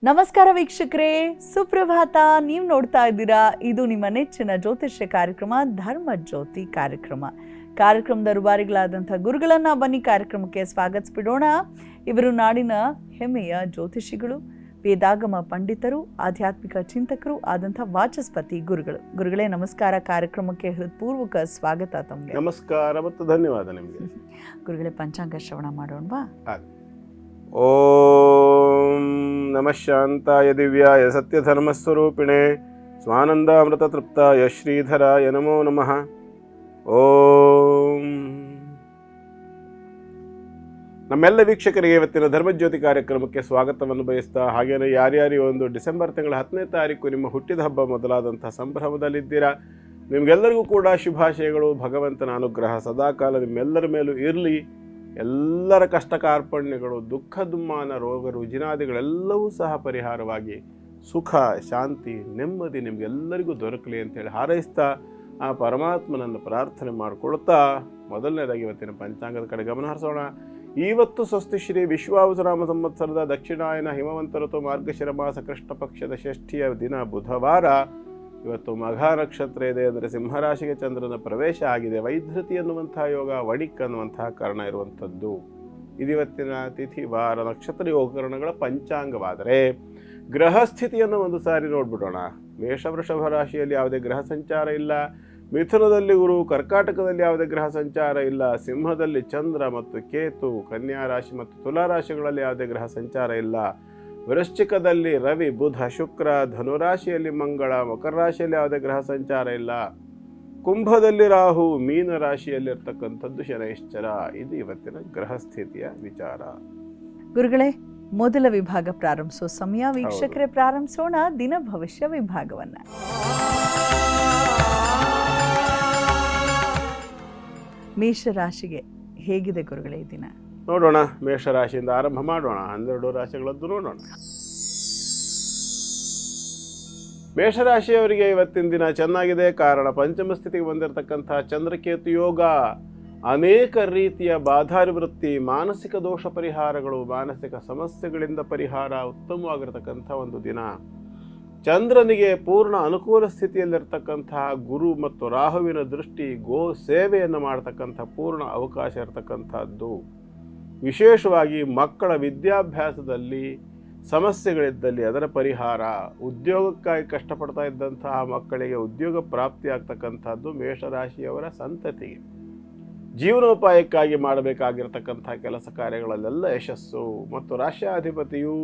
ನಮಸ್ಕಾರ ವೀಕ್ಷಕರೇ, ಸುಪ್ರಭಾತ. ನೀವು ನೋಡ್ತಾ ಇದ್ದೀರಾ, ಇದು ನಿಮ್ಮ ನೆಚ್ಚಿನ ಜ್ಯೋತಿಷ್ಯ ಕಾರ್ಯಕ್ರಮ ಧರ್ಮ ಜ್ಯೋತಿ ಕಾರ್ಯಕ್ರಮದ ರೂವಾರಿಗಳಾದಂಥ ಗುರುಗಳನ್ನ ಬನ್ನಿ ಕಾರ್ಯಕ್ರಮಕ್ಕೆ ಸ್ವಾಗತಿಸ್ಬಿಡೋಣ. ಇವರು ನಾಡಿನ ಹೆಮ್ಮೆಯ ಜ್ಯೋತಿಷಿಗಳು, ವೇದಾಗಮ ಪಂಡಿತರು, ಆಧ್ಯಾತ್ಮಿಕ ಚಿಂತಕರು ಆದಂಥ ವಾಚಸ್ಪತಿ ಗುರುಗಳೇ ನಮಸ್ಕಾರ. ಕಾರ್ಯಕ್ರಮಕ್ಕೆ ಹೃತ್ಪೂರ್ವಕ ಸ್ವಾಗತ ತಮಗೆ. ನಮಸ್ಕಾರ ಮತ್ತು ಧನ್ಯವಾದ ನಿಮಗೆ. ಗುರುಗಳೇ, ಪಂಚಾಂಗ ಶ್ರವಣ ಮಾಡೋಣವಾ? ಓಂ ನಮಃ ಶಾಂತಾಯ ದಿವ್ಯಾಯ ಸತ್ಯಧರ್ಮಸ್ವರೂಪಿಣೆ ಸ್ವಾನಂದಾಮೃತ ತೃಪ್ತಾಯ ಶ್ರೀಧರಾಯ ನಮೋ ನಮಃ. ಓಂ ನಮ್ಮೆಲ್ಲ ವೀಕ್ಷಕರಿಗೆ ಇವತ್ತಿನ ಧರ್ಮಜ್ಯೋತಿ ಕಾರ್ಯಕ್ರಮಕ್ಕೆ ಸ್ವಾಗತವನ್ನು ಬಯಸ್ತಾ, ಹಾಗೆಯೇ ಯಾರ್ಯಾರು ಒಂದು ಡಿಸೆಂಬರ್ ತಿಂಗಳ 10ನೇ ತಾರೀಕು ನಿಮ್ಮ ಹುಟ್ಟಿದ ಹಬ್ಬ ಮೊದಲಾದಂಥ ಸಂಭ್ರಮದಲ್ಲಿದ್ದೀರಾ, ನಿಮಗೆಲ್ಲರಿಗೂ ಕೂಡ ಶುಭಾಶಯಗಳು. ಭಗವಂತನ ಅನುಗ್ರಹ ಸದಾಕಾಲ ನಿಮ್ಮೆಲ್ಲರ ಮೇಲೂ ಇರಲಿ. ಎಲ್ಲರ ಕಷ್ಟ ಕಾರ್ಪಣ್ಯಗಳು, ದುಃಖ ದುಮ್ಮಾನ, ರೋಗ ರುಜಿನಾದಿಗಳೆಲ್ಲವೂ ಸಹ ಪರಿಹಾರವಾಗಿ ಸುಖ ಶಾಂತಿ ನೆಮ್ಮದಿ ನಿಮಗೆಲ್ಲರಿಗೂ ದೊರಕಲಿ ಅಂತೇಳಿ ಹಾರೈಸ್ತಾ, ಆ ಪರಮಾತ್ಮನನ್ನು ಪ್ರಾರ್ಥನೆ ಮಾಡಿಕೊಳ್ತಾ ಮೊದಲನೇದಾಗಿ ಇವತ್ತಿನ ಪಂಚಾಂಗದ ಕಡೆ ಗಮನ ಹರಿಸೋಣ. ಇವತ್ತು ಸ್ವಸ್ತಿ ಶ್ರೀ ವಿಶ್ವಾವಸುನಾಮ ಸಂವತ್ಸರದ ದಕ್ಷಿಣಾಯನ ಹಿಮವಂತ ಋತು ಮಾರ್ಗಶಿರ ಮಾಸ ಕೃಷ್ಣ ಪಕ್ಷದ ಷಷ್ಠಿಯ ದಿನ ಬುಧವಾರ. ಇವತ್ತು ಮಘ ನಕ್ಷತ್ರ ಇದೆ, ಅಂದರೆ ಸಿಂಹರಾಶಿಗೆ ಚಂದ್ರನ ಪ್ರವೇಶ ಆಗಿದೆ. ವೈಧೃತಿ ಅನ್ನುವಂತಹ ಯೋಗ, ವಣಿಕ್ ಅನ್ನುವಂತಹ ಕಾರಣ ಇರುವಂಥದ್ದು. ಇದಿವತ್ತಿನ ತಿಥಿ ವಾರ ನಕ್ಷತ್ರ ಯೋಗಕರಣಗಳ ಪಂಚಾಂಗವಾದರೆ, ಗ್ರಹ ಸ್ಥಿತಿಯನ್ನು ಒಂದು ಸಾರಿ ನೋಡ್ಬಿಡೋಣ. ಮೇಷ ವೃಷಭ ರಾಶಿಯಲ್ಲಿ ಯಾವುದೇ ಗ್ರಹ ಸಂಚಾರ ಇಲ್ಲ. ಮಿಥುನದಲ್ಲಿ ಗುರು, ಕರ್ಕಾಟಕದಲ್ಲಿ ಯಾವುದೇ ಗ್ರಹ ಸಂಚಾರ ಇಲ್ಲ. ಸಿಂಹದಲ್ಲಿ ಚಂದ್ರ ಮತ್ತು ಕೇತು, ಕನ್ಯಾ ರಾಶಿ ಮತ್ತು ತುಲಾ ರಾಶಿಗಳಲ್ಲಿ ಯಾವುದೇ ಗ್ರಹ ಸಂಚಾರ ಇಲ್ಲ. ವೃಶ್ಚಿಕದಲ್ಲಿ ರವಿ, ಬುಧ, ಶುಕ್ರ, ಧನುರಾಶಿಯಲ್ಲಿ ಮಂಗಳ, ಮಕರ ರಾಶಿಯಲ್ಲಿ ಯಾವುದೇ ಗ್ರಹ ಸಂಚಾರ ಇಲ್ಲ. ಕುಂಭದಲ್ಲಿ ರಾಹು, ಮೀನ ರಾಶಿಯಲ್ಲಿರ್ತಕ್ಕಂಥದ್ದು ಶನೈಶ್ಚರ. ಇದು ಇವತ್ತಿನ ಗ್ರಹ ಸ್ಥಿತಿಯ ವಿಚಾರ. ಗುರುಗಳೇ, ಮೊದಲ ವಿಭಾಗ ಪ್ರಾರಂಭಿಸೋ ಸಮಯ. ವೀಕ್ಷಕರೇ, ಪ್ರಾರಂಭಿಸೋಣ ದಿನ ಭವಿಷ್ಯ ವಿಭಾಗವನ್ನ. ಮೇಷರಾಶಿಗೆ ಹೇಗಿದೆ ಗುರುಗಳೇ ಈ ದಿನ? ನೋಡೋಣ, ಮೇಷರಾಶಿಯಿಂದ ಆರಂಭ ಮಾಡೋಣ. 12 ರಾಶಿಗಳದ್ದು ನೋಡೋಣ. ಮೇಷರಾಶಿಯವರಿಗೆ ಇವತ್ತಿನ ದಿನ ಚೆನ್ನಾಗಿದೆ. ಕಾರಣ, ಪಂಚಮ ಸ್ಥಿತಿಗೆ ಬಂದಿರತಕ್ಕಂಥ ಚಂದ್ರಕೇತು ಯೋಗ ಅನೇಕ ರೀತಿಯ ಬಾಧಾನಿವೃತ್ತಿ, ಮಾನಸಿಕ ದೋಷ ಪರಿಹಾರಗಳು, ಮಾನಸಿಕ ಸಮಸ್ಯೆಗಳಿಂದ ಪರಿಹಾರ ಉತ್ತಮವಾಗಿರತಕ್ಕಂಥ ಒಂದು ದಿನ. ಚಂದ್ರನಿಗೆ ಪೂರ್ಣ ಅನುಕೂಲ ಸ್ಥಿತಿಯಲ್ಲಿರ್ತಕ್ಕಂತಹ ಗುರು ಮತ್ತು ರಾಹುವಿನ ದೃಷ್ಟಿ, ಗೋ ಸೇವೆಯನ್ನು ಮಾಡತಕ್ಕಂಥ ಪೂರ್ಣ ಅವಕಾಶ ಇರತಕ್ಕಂಥದ್ದು. ವಿಶೇಷವಾಗಿ ಮಕ್ಕಳ ವಿದ್ಯಾಭ್ಯಾಸದಲ್ಲಿ ಸಮಸ್ಯೆಗಳಿದ್ದಲ್ಲಿ ಅದರ ಪರಿಹಾರ, ಉದ್ಯೋಗಕ್ಕಾಗಿ ಕಷ್ಟಪಡ್ತಾ ಇದ್ದಂತಹ ಮಕ್ಕಳಿಗೆ ಉದ್ಯೋಗ ಪ್ರಾಪ್ತಿಯಾಗ್ತಕ್ಕಂಥದ್ದು ಮೇಷರಾಶಿಯವರ ಸಂತತಿಗೆ. ಜೀವನೋಪಾಯಕ್ಕಾಗಿ ಮಾಡಬೇಕಾಗಿರ್ತಕ್ಕಂಥ ಕೆಲಸ ಕಾರ್ಯಗಳಲ್ಲೆಲ್ಲ ಯಶಸ್ಸು. ಮತ್ತು ರಾಶ್ಯಾಧಿಪತಿಯು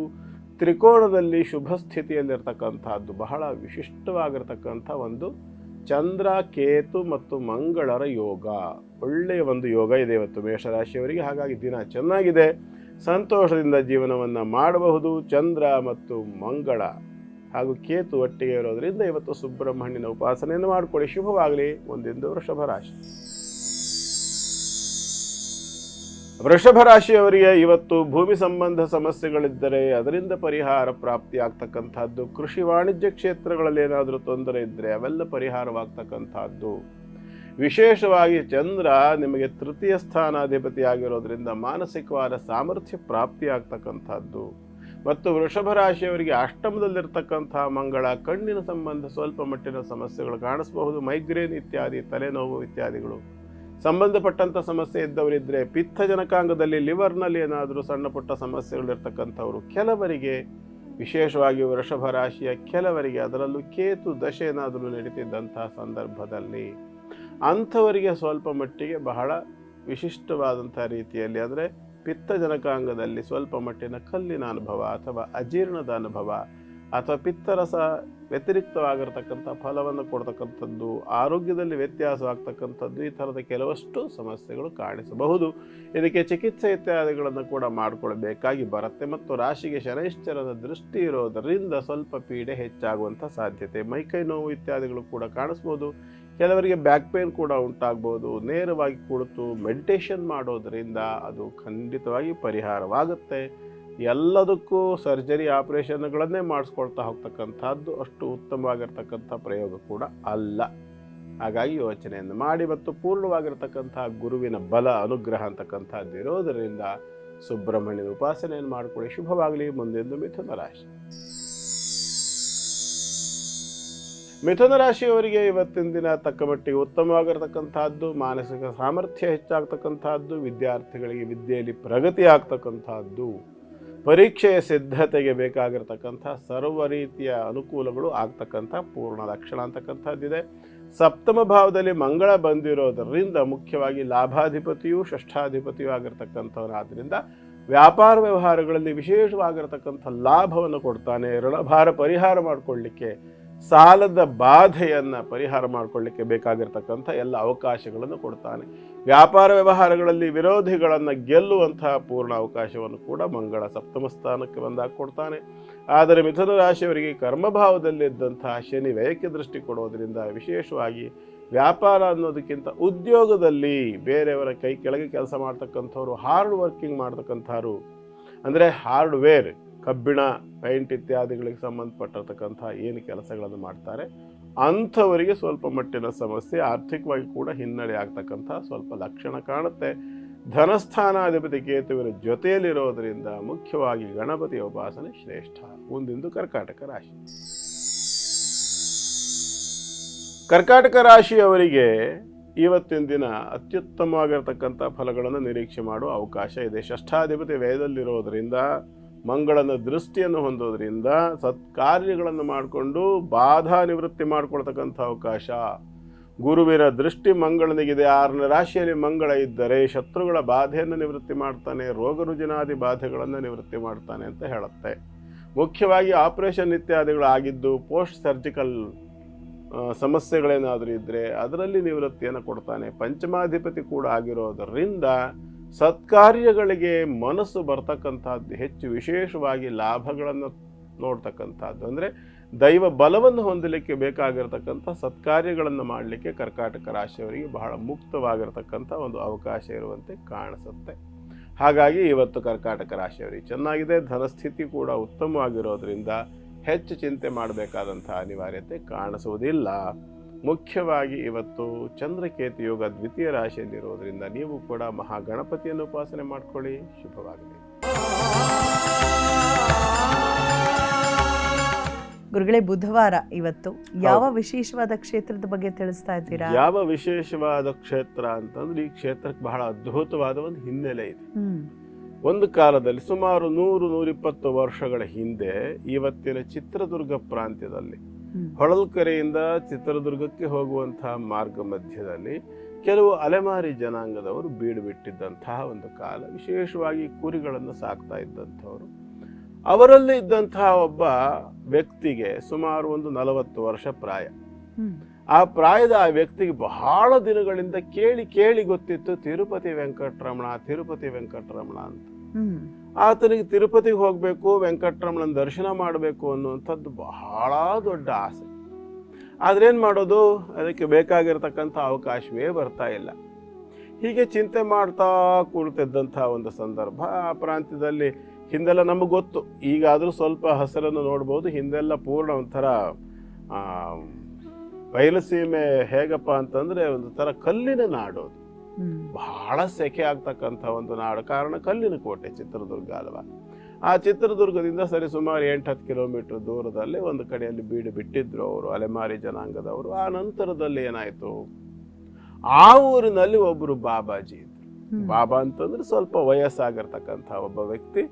ತ್ರಿಕೋಣದಲ್ಲಿ ಶುಭ ಸ್ಥಿತಿಯಲ್ಲಿರ್ತಕ್ಕಂಥದ್ದು ಬಹಳ ವಿಶಿಷ್ಟವಾಗಿರ್ತಕ್ಕಂಥ ಒಂದು ಚಂದ್ರ ಕೇತು ಮತ್ತು ಮಂಗಳರ ಯೋಗ. ಒಳ್ಳೆಯ ಒಂದು ಯೋಗ ಇದೆ ಇವತ್ತು ಮೇಷರಾಶಿಯವರಿಗೆ. ಹಾಗಾಗಿ ದಿನ ಚೆನ್ನಾಗಿದೆ, ಸಂತೋಷದಿಂದ ಜೀವನವನ್ನು ಮಾಡಬಹುದು. ಚಂದ್ರ ಮತ್ತು ಮಂಗಳ ಹಾಗೂ ಕೇತು ಒಟ್ಟಿಗೆ ಇರೋದರಿಂದ ಇವತ್ತು ಸುಬ್ರಹ್ಮಣ್ಯನ ಉಪಾಸನೆಯನ್ನು ಮಾಡಿಕೊಳ್ಳಿ, ಶುಭವಾಗಲಿ. ಮುಂದಿಂದು ವೃಷಭ ರಾಶಿ. ವೃಷಭ ರಾಶಿಯವರಿಗೆ ಇವತ್ತು ಭೂಮಿ ಸಂಬಂಧ ಸಮಸ್ಯೆಗಳಿದ್ದರೆ ಅದರಿಂದ ಪರಿಹಾರ ಪ್ರಾಪ್ತಿಯಾಗ್ತಕ್ಕಂಥದ್ದು. ಕೃಷಿ ವಾಣಿಜ್ಯ ಕ್ಷೇತ್ರಗಳಲ್ಲಿ ಏನಾದರೂ ತೊಂದರೆ ಇದ್ದರೆ ಅವೆಲ್ಲ ಪರಿಹಾರವಾಗ್ತಕ್ಕಂಥದ್ದು. ವಿಶೇಷವಾಗಿ ಚಂದ್ರ ನಿಮಗೆ ತೃತೀಯ ಸ್ಥಾನಾಧಿಪತಿ ಆಗಿರೋದ್ರಿಂದ ಮಾನಸಿಕವಾದ ಸಾಮರ್ಥ್ಯ ಪ್ರಾಪ್ತಿಯಾಗ್ತಕ್ಕಂಥದ್ದು. ಮತ್ತು ವೃಷಭ ರಾಶಿಯವರಿಗೆ ಅಷ್ಟಮದಲ್ಲಿರ್ತಕ್ಕಂಥ ಮಂಗಳ ಕಣ್ಣಿನ ಸಂಬಂಧ ಸ್ವಲ್ಪ ಮಟ್ಟಿನ ಸಮಸ್ಯೆಗಳು ಕಾಣಿಸಬಹುದು. ಮೈಗ್ರೇನ್ ಇತ್ಯಾದಿ, ತಲೆನೋವು ಇತ್ಯಾದಿಗಳು ಸಂಬಂಧಪಟ್ಟಂಥ ಸಮಸ್ಯೆ ಇದ್ದವರಿದ್ದರೆ, ಪಿತ್ತಜನಕಾಂಗದಲ್ಲಿ ಲಿವರ್ನಲ್ಲಿ ಏನಾದರೂ ಸಣ್ಣ ಪುಟ್ಟ ಸಮಸ್ಯೆಗಳಿರ್ತಕ್ಕಂಥವ್ರು ಕೆಲವರಿಗೆ, ವಿಶೇಷವಾಗಿ ವೃಷಭ ರಾಶಿಯ ಕೆಲವರಿಗೆ, ಅದರಲ್ಲೂ ಕೇತು ದಶೆ ಏನಾದರೂ ನಡೀತಿದ್ದಂತಹ ಸಂದರ್ಭದಲ್ಲಿ ಅಂಥವರಿಗೆ ಸ್ವಲ್ಪ ಮಟ್ಟಿಗೆ ಬಹಳ ವಿಶಿಷ್ಟವಾದಂಥ ರೀತಿಯಲ್ಲಿ, ಅಂದರೆ ಪಿತ್ತಜನಕಾಂಗದಲ್ಲಿ ಸ್ವಲ್ಪ ಮಟ್ಟಿನ ಕಲ್ಲಿನ ಅನುಭವ ಅಥವಾ ಅಜೀರ್ಣದ ಅನುಭವ ಅಥವಾ ಪಿತ್ತರಸ ವ್ಯತಿರಿಕ್ತವಾಗಿರ್ತಕ್ಕಂಥ ಫಲವನ್ನು ಕೊಡ್ತಕ್ಕಂಥದ್ದು, ಆರೋಗ್ಯದಲ್ಲಿ ವ್ಯತ್ಯಾಸವಾಗ್ತಕ್ಕಂಥದ್ದು, ಈ ಥರದ ಕೆಲವಷ್ಟು ಸಮಸ್ಯೆಗಳು ಕಾಣಿಸಬಹುದು. ಇದಕ್ಕೆ ಚಿಕಿತ್ಸೆ ಇತ್ಯಾದಿಗಳನ್ನು ಕೂಡ ಮಾಡಿಕೊಳ್ಬೇಕಾಗಿ ಬರುತ್ತೆ. ಮತ್ತು ರಾಶಿಗೆ ಶನೈಶ್ಚರನ ದೃಷ್ಟಿ ಇರೋದರಿಂದ ಸ್ವಲ್ಪ ಪೀಡೆ ಹೆಚ್ಚಾಗುವಂಥ ಸಾಧ್ಯತೆ, ಮೈಕೈ ನೋವು ಇತ್ಯಾದಿಗಳು ಕೂಡ ಕಾಣಿಸ್ಬೋದು. ಕೆಲವರಿಗೆ ಬ್ಯಾಕ್ ಪೇನ್ ಕೂಡ ಉಂಟಾಗ್ಬೋದು. ನೇರವಾಗಿ ಕುಳಿತು ಮೆಡಿಟೇಷನ್ ಮಾಡೋದರಿಂದ ಅದು ಖಂಡಿತವಾಗಿ ಪರಿಹಾರವಾಗುತ್ತೆ. ಎಲ್ಲದಕ್ಕೂ ಸರ್ಜರಿ ಆಪರೇಷನ್ಗಳನ್ನೇ ಮಾಡಿಸ್ಕೊಳ್ತಾ ಹೋಗ್ತಕ್ಕಂಥದ್ದು ಅಷ್ಟು ಉತ್ತಮವಾಗಿರ್ತಕ್ಕಂಥ ಪ್ರಯೋಗ ಕೂಡ ಅಲ್ಲ. ಹಾಗಾಗಿ ಯೋಚನೆಯನ್ನು ಮಾಡಿ, ಮತ್ತು ಪೂರ್ಣವಾಗಿರ್ತಕ್ಕಂಥ ಗುರುವಿನ ಬಲ ಅನುಗ್ರಹ ಅಂತಕ್ಕಂಥದ್ದು ಇರೋದರಿಂದ ಸುಬ್ರಹ್ಮಣ್ಯನ ಉಪಾಸನೆಯನ್ನು ಮಾಡಿಕೊಳ್ಳಿ. ಶುಭವಾಗಲಿ. ಮುಂದೆಂದು ಮಿಥುನ ರಾಶಿ. ಮಿಥುನ ರಾಶಿಯವರಿಗೆ ಇವತ್ತಿನ ದಿನ ತಕ್ಕ ಮಟ್ಟಿಗೆ ಉತ್ತಮವಾಗಿರತಕ್ಕಂತಹದ್ದು, ಮಾನಸಿಕ ಸಾಮರ್ಥ್ಯ ಹೆಚ್ಚಾಗ್ತಕ್ಕಂತಹದ್ದು, ವಿದ್ಯಾರ್ಥಿಗಳಿಗೆ ವಿದ್ಯೆಯಲ್ಲಿ ಪ್ರಗತಿ ಆಗ್ತಕ್ಕಂತಹದ್ದು, ಪರೀಕ್ಷೆಯ ಸಿದ್ಧತೆಗೆ ಬೇಕಾಗಿರ್ತಕ್ಕಂಥ ಸರ್ವ ರೀತಿಯ ಅನುಕೂಲಗಳು ಆಗ್ತಕ್ಕಂಥ ಪೂರ್ಣ ಲಕ್ಷಣ ಅಂತಕ್ಕಂಥದ್ದಿದೆ. ಸಪ್ತಮ ಭಾವದಲ್ಲಿ ಮಂಗಳ ಬಂದಿರೋದರಿಂದ ಮುಖ್ಯವಾಗಿ ಲಾಭಾಧಿಪತಿಯೂ ಷಷ್ಠಾಧಿಪತಿಯೂ ಆಗಿರ್ತಕ್ಕಂಥವನಾದ್ರಿಂದ ವ್ಯಾಪಾರ ವ್ಯವಹಾರಗಳಲ್ಲಿ ವಿಶೇಷವಾಗಿರತಕ್ಕಂಥ ಲಾಭವನ್ನು ಕೊಡ್ತಾನೆ. ಋಣಭಾರ ಪರಿಹಾರ ಮಾಡಿಕೊಳ್ಳಿಕ್ಕೆ, ಸಾಲದ ಬಾಧೆಯನ್ನು ಪರಿಹಾರ ಮಾಡಿಕೊಳ್ಳಿಕ್ಕೆ ಬೇಕಾಗಿರ್ತಕ್ಕಂಥ ಎಲ್ಲ ಅವಕಾಶಗಳನ್ನು ಕೊಡ್ತಾನೆ. ವ್ಯಾಪಾರ ವ್ಯವಹಾರಗಳಲ್ಲಿ ವಿರೋಧಿಗಳನ್ನು ಗೆಲ್ಲುವಂತಹ ಪೂರ್ಣ ಅವಕಾಶವನ್ನು ಕೂಡ ಮಂಗಳ ಸಪ್ತಮ ಸ್ಥಾನಕ್ಕೆ ಬಂದಾಗ ಕೊಡ್ತಾನೆ. ಆದರೆ ಮಿಥುನ ರಾಶಿಯವರಿಗೆ ಕರ್ಮಭಾವದಲ್ಲಿದ್ದಂತಹ ಶನಿ ವ್ಯಯಕ್ಕೆ ದೃಷ್ಟಿ ಕೊಡೋದ್ರಿಂದ ವಿಶೇಷವಾಗಿ ವ್ಯಾಪಾರ ಅನ್ನೋದಕ್ಕಿಂತ ಉದ್ಯೋಗದಲ್ಲಿ ಬೇರೆಯವರ ಕೈ ಕೆಳಗೆ ಕೆಲಸ ಮಾಡ್ತಕ್ಕಂಥವ್ರು, ಹಾರ್ಡ್ ವರ್ಕಿಂಗ್ ಮಾಡ್ತಕ್ಕಂಥವ್ರು, ಅಂದರೆ ಹಾರ್ಡ್ವೇರ್, ಕಬ್ಬಿಣ, ಪೈಂಟ್ ಇತ್ಯಾದಿಗಳಿಗೆ ಸಂಬಂಧಪಟ್ಟಿರ್ತಕ್ಕಂಥ ಏನು ಕೆಲಸಗಳನ್ನು ಮಾಡ್ತಾರೆ ಅಂಥವರಿಗೆ ಸ್ವಲ್ಪ ಮಟ್ಟಿನ ಸಮಸ್ಯೆ, ಆರ್ಥಿಕವಾಗಿ ಕೂಡ ಹಿನ್ನಡೆ ಆಗ್ತಕ್ಕಂಥ ಸ್ವಲ್ಪ ಲಕ್ಷಣ ಕಾಣುತ್ತೆ. ಧನಸ್ಥಾನಾಧಿಪತಿ ಕೇತುವಿನ ಜೊತೆಯಲ್ಲಿರೋದರಿಂದ ಮುಖ್ಯವಾಗಿ ಗಣಪತಿಯ ಉಪಾಸನೆ ಶ್ರೇಷ್ಠ. ಮುಂದಿಂದು ಕರ್ಕಾಟಕ ರಾಶಿ. ಕರ್ಕಾಟಕ ರಾಶಿಯವರಿಗೆ ಇವತ್ತಿನ ದಿನ ಅತ್ಯುತ್ತಮವಾಗಿರತಕ್ಕಂಥ ಫಲಗಳನ್ನು ನಿರೀಕ್ಷೆ ಮಾಡುವ ಅವಕಾಶ ಇದೆ. ಷಷ್ಠಾಧಿಪತಿ ವ್ಯಯದಲ್ಲಿರೋದರಿಂದ, ಮಂಗಳನ ದೃಷ್ಟಿಯನ್ನು ಹೊಂದೋದ್ರಿಂದ ಸತ್ಕಾರ್ಯಗಳನ್ನು ಮಾಡಿಕೊಂಡು ಬಾಧಾ ನಿವೃತ್ತಿ ಮಾಡಿಕೊಳ್ತಕ್ಕಂಥ ಅವಕಾಶ. ಗುರುವಿನ ದೃಷ್ಟಿ ಮಂಗಳನಿಗಿದೆ. 6ನೇ ರಾಶಿಯಲ್ಲಿ ಮಂಗಳ ಇದ್ದರೆ ಶತ್ರುಗಳ ಬಾಧೆಯನ್ನು ನಿವೃತ್ತಿ ಮಾಡ್ತಾನೆ, ರೋಗ ರುಜಿನಾದಿ ಬಾಧೆಗಳನ್ನು ನಿವೃತ್ತಿ ಮಾಡ್ತಾನೆ ಅಂತ ಹೇಳುತ್ತೆ. ಮುಖ್ಯವಾಗಿ ಆಪರೇಷನ್ ಇತ್ಯಾದಿಗಳು ಆಗಿದ್ದು, ಪೋಸ್ಟ್ ಸರ್ಜಿಕಲ್ ಸಮಸ್ಯೆಗಳೇನಾದರೂ ಇದ್ದರೆ ಅದರಲ್ಲಿ ನಿವೃತ್ತಿಯನ್ನು ಕೊಡ್ತಾನೆ. ಪಂಚಮಾಧಿಪತಿ ಕೂಡ ಆಗಿರೋದರಿಂದ ಸತ್ಕಾರ್ಯಗಳಿಗೆ ಮನಸ್ಸು ಬರ್ತಕ್ಕಂಥದ್ದು ಹೆಚ್ಚು, ವಿಶೇಷವಾಗಿ ಲಾಭಗಳನ್ನು ನೋಡ್ತಕ್ಕಂಥದ್ದು. ಅಂದರೆ ದೈವ ಬಲವನ್ನು ಹೊಂದಲಿಕ್ಕೆ ಬೇಕಾಗಿರ್ತಕ್ಕಂಥ ಸತ್ಕಾರ್ಯಗಳನ್ನು ಮಾಡಲಿಕ್ಕೆ ಕರ್ಕಾಟಕ ರಾಶಿಯವರಿಗೆ ಬಹಳ ಮುಕ್ತವಾಗಿರ್ತಕ್ಕಂಥ ಒಂದು ಅವಕಾಶ ಇರುವಂತೆ ಕಾಣಿಸುತ್ತೆ. ಹಾಗಾಗಿ ಇವತ್ತು ಕರ್ಕಾಟಕ ರಾಶಿಯವರಿಗೆ ಚೆನ್ನಾಗಿದೆ. ಧನಸ್ಥಿತಿ ಕೂಡ ಉತ್ತಮವಾಗಿರೋದ್ರಿಂದ ಹೆಚ್ಚು ಚಿಂತೆ ಮಾಡಬೇಕಾದಂಥ ಅನಿವಾರ್ಯತೆ ಕಾಣಿಸುವುದಿಲ್ಲ. ಮುಖ್ಯವಾಗಿ ಇವತ್ತು ಚಂದ್ರಕೇತು ಯೋಗ ದ್ವಿತೀಯ ರಾಶಿಯಲ್ಲಿರೋದ್ರಿಂದ ನೀವು ಕೂಡ ಮಹಾಗಣಪತಿಯನ್ನು ಉಪಾಸನೆ ಮಾಡಿಕೊಳ್ಳಿ. ಶುಭವಾಗಲಿ. ಗುರುಗಳೇ, ಬುಧವಾರ ಇವತ್ತು ಯಾವ ವಿಶೇಷವಾದ ಕ್ಷೇತ್ರದ ಬಗ್ಗೆ ತಿಳಿಸ್ತಾ ಇದ್ದೀರಾ? ಯಾವ ವಿಶೇಷವಾದ ಕ್ಷೇತ್ರ ಅಂತಂದ್ರೆ ಈ ಕ್ಷೇತ್ರಕ್ಕೆ ಬಹಳ ಅದ್ಭುತವಾದ ಒಂದು ಹಿನ್ನೆಲೆ ಇದೆ. ಒಂದು ಕಾಲದಲ್ಲಿ ಸುಮಾರು 100-120 ವರ್ಷಗಳ ಹಿಂದೆ ಇವತ್ತಿನ ಚಿತ್ರದುರ್ಗ ಪ್ರಾಂತ್ಯದಲ್ಲಿ ಹೊಳಲ್ಕೆರೆಯಿಂದ ಚಿತ್ರದುರ್ಗಕ್ಕೆ ಹೋಗುವಂತಹ ಮಾರ್ಗ ಮಧ್ಯದಲ್ಲಿ ಕೆಲವು ಅಲೆಮಾರಿ ಜನಾಂಗದವರು ಬೀಡು ಬಿಟ್ಟಿದ್ದಂತಹ ಒಂದು ಕಾಲ. ವಿಶೇಷವಾಗಿ ಕುರಿಗಳನ್ನು ಸಾಕ್ತಾ ಇದ್ದಂಥವರು. ಅವರಲ್ಲಿ ಇದ್ದಂತಹ ಒಬ್ಬ ವ್ಯಕ್ತಿಗೆ ಸುಮಾರು ಒಂದು 40 ವರ್ಷ ಪ್ರಾಯ. ಆ ಪ್ರಾಯದ ಆ ವ್ಯಕ್ತಿಗೆ ಬಹಳ ದಿನಗಳಿಂದ ಕೇಳಿ ಗೊತ್ತಿತ್ತು ತಿರುಪತಿ ವೆಂಕಟರಮಣ ಅಂತ. ಆತನಿಗೆ ತಿರುಪತಿಗೆ ಹೋಗಬೇಕು, ವೆಂಕಟರಮಣನ ದರ್ಶನ ಮಾಡಬೇಕು ಅನ್ನುವಂಥದ್ದು ಬಹಳ ದೊಡ್ಡ ಆಸೆ. ಆದ್ರೇನು ಮಾಡೋದು, ಅದಕ್ಕೆ ಬೇಕಾಗಿರ್ತಕ್ಕಂಥ ಅವಕಾಶವೇ ಬರ್ತಾ ಇಲ್ಲ. ಹೀಗೆ ಚಿಂತೆ ಮಾಡ್ತಾ ಕೂಡ್ತಿದ್ದಂಥ ಒಂದು ಸಂದರ್ಭ ಆ ಪ್ರಾಂತ್ಯದಲ್ಲಿ. ಹಿಂದೆಲ್ಲ ನಮಗೆ ಗೊತ್ತು, ಈಗಾದರೂ ಸ್ವಲ್ಪ ಹಸಿರನ್ನು ನೋಡ್ಬೋದು. ಹಿಂದೆಲ್ಲ ಪೂರ್ಣ ಒಂಥರ ಬಯಲುಸೀಮೆ ಹೇಗಪ್ಪ ಅಂತಂದ್ರೆ ಒಂದು ಥರ ಕಲ್ಲಿನ ನಾಡು, ಬಹಳ ಸೆಕೆ ಆಗ್ತಕ್ಕಂಥ ಒಂದು ನಾಡು. ಕಾರಣ ಕಲ್ಲಿನ ಕೋಟೆ ಚಿತ್ರದುರ್ಗ ಅಲ್ವಾ. ಆ ಚಿತ್ರದುರ್ಗದಿಂದ ಸರಿ ಸುಮಾರು 8-10 ಕಿಲೋಮೀಟರ್ ದೂರದಲ್ಲಿ ಒಂದು ಕಡೆಯಲ್ಲಿ ಬೀಡು ಬಿಟ್ಟಿದ್ರು ಅವರು, ಅಲೆಮಾರಿ ಜನಾಂಗದವರು. ಆ ನಂತರದಲ್ಲಿ ಏನಾಯ್ತು, ಆ ಊರಿನಲ್ಲಿ ಒಬ್ಬರು ಬಾಬಾಜಿ ಇದ್ರು. ಬಾಬಾ ಅಂತಂದ್ರೆ ಸ್ವಲ್ಪ ವಯಸ್ಸಾಗಿರ್ತಕ್ಕಂಥ ಒಬ್ಬ ವ್ಯಕ್ತಿ.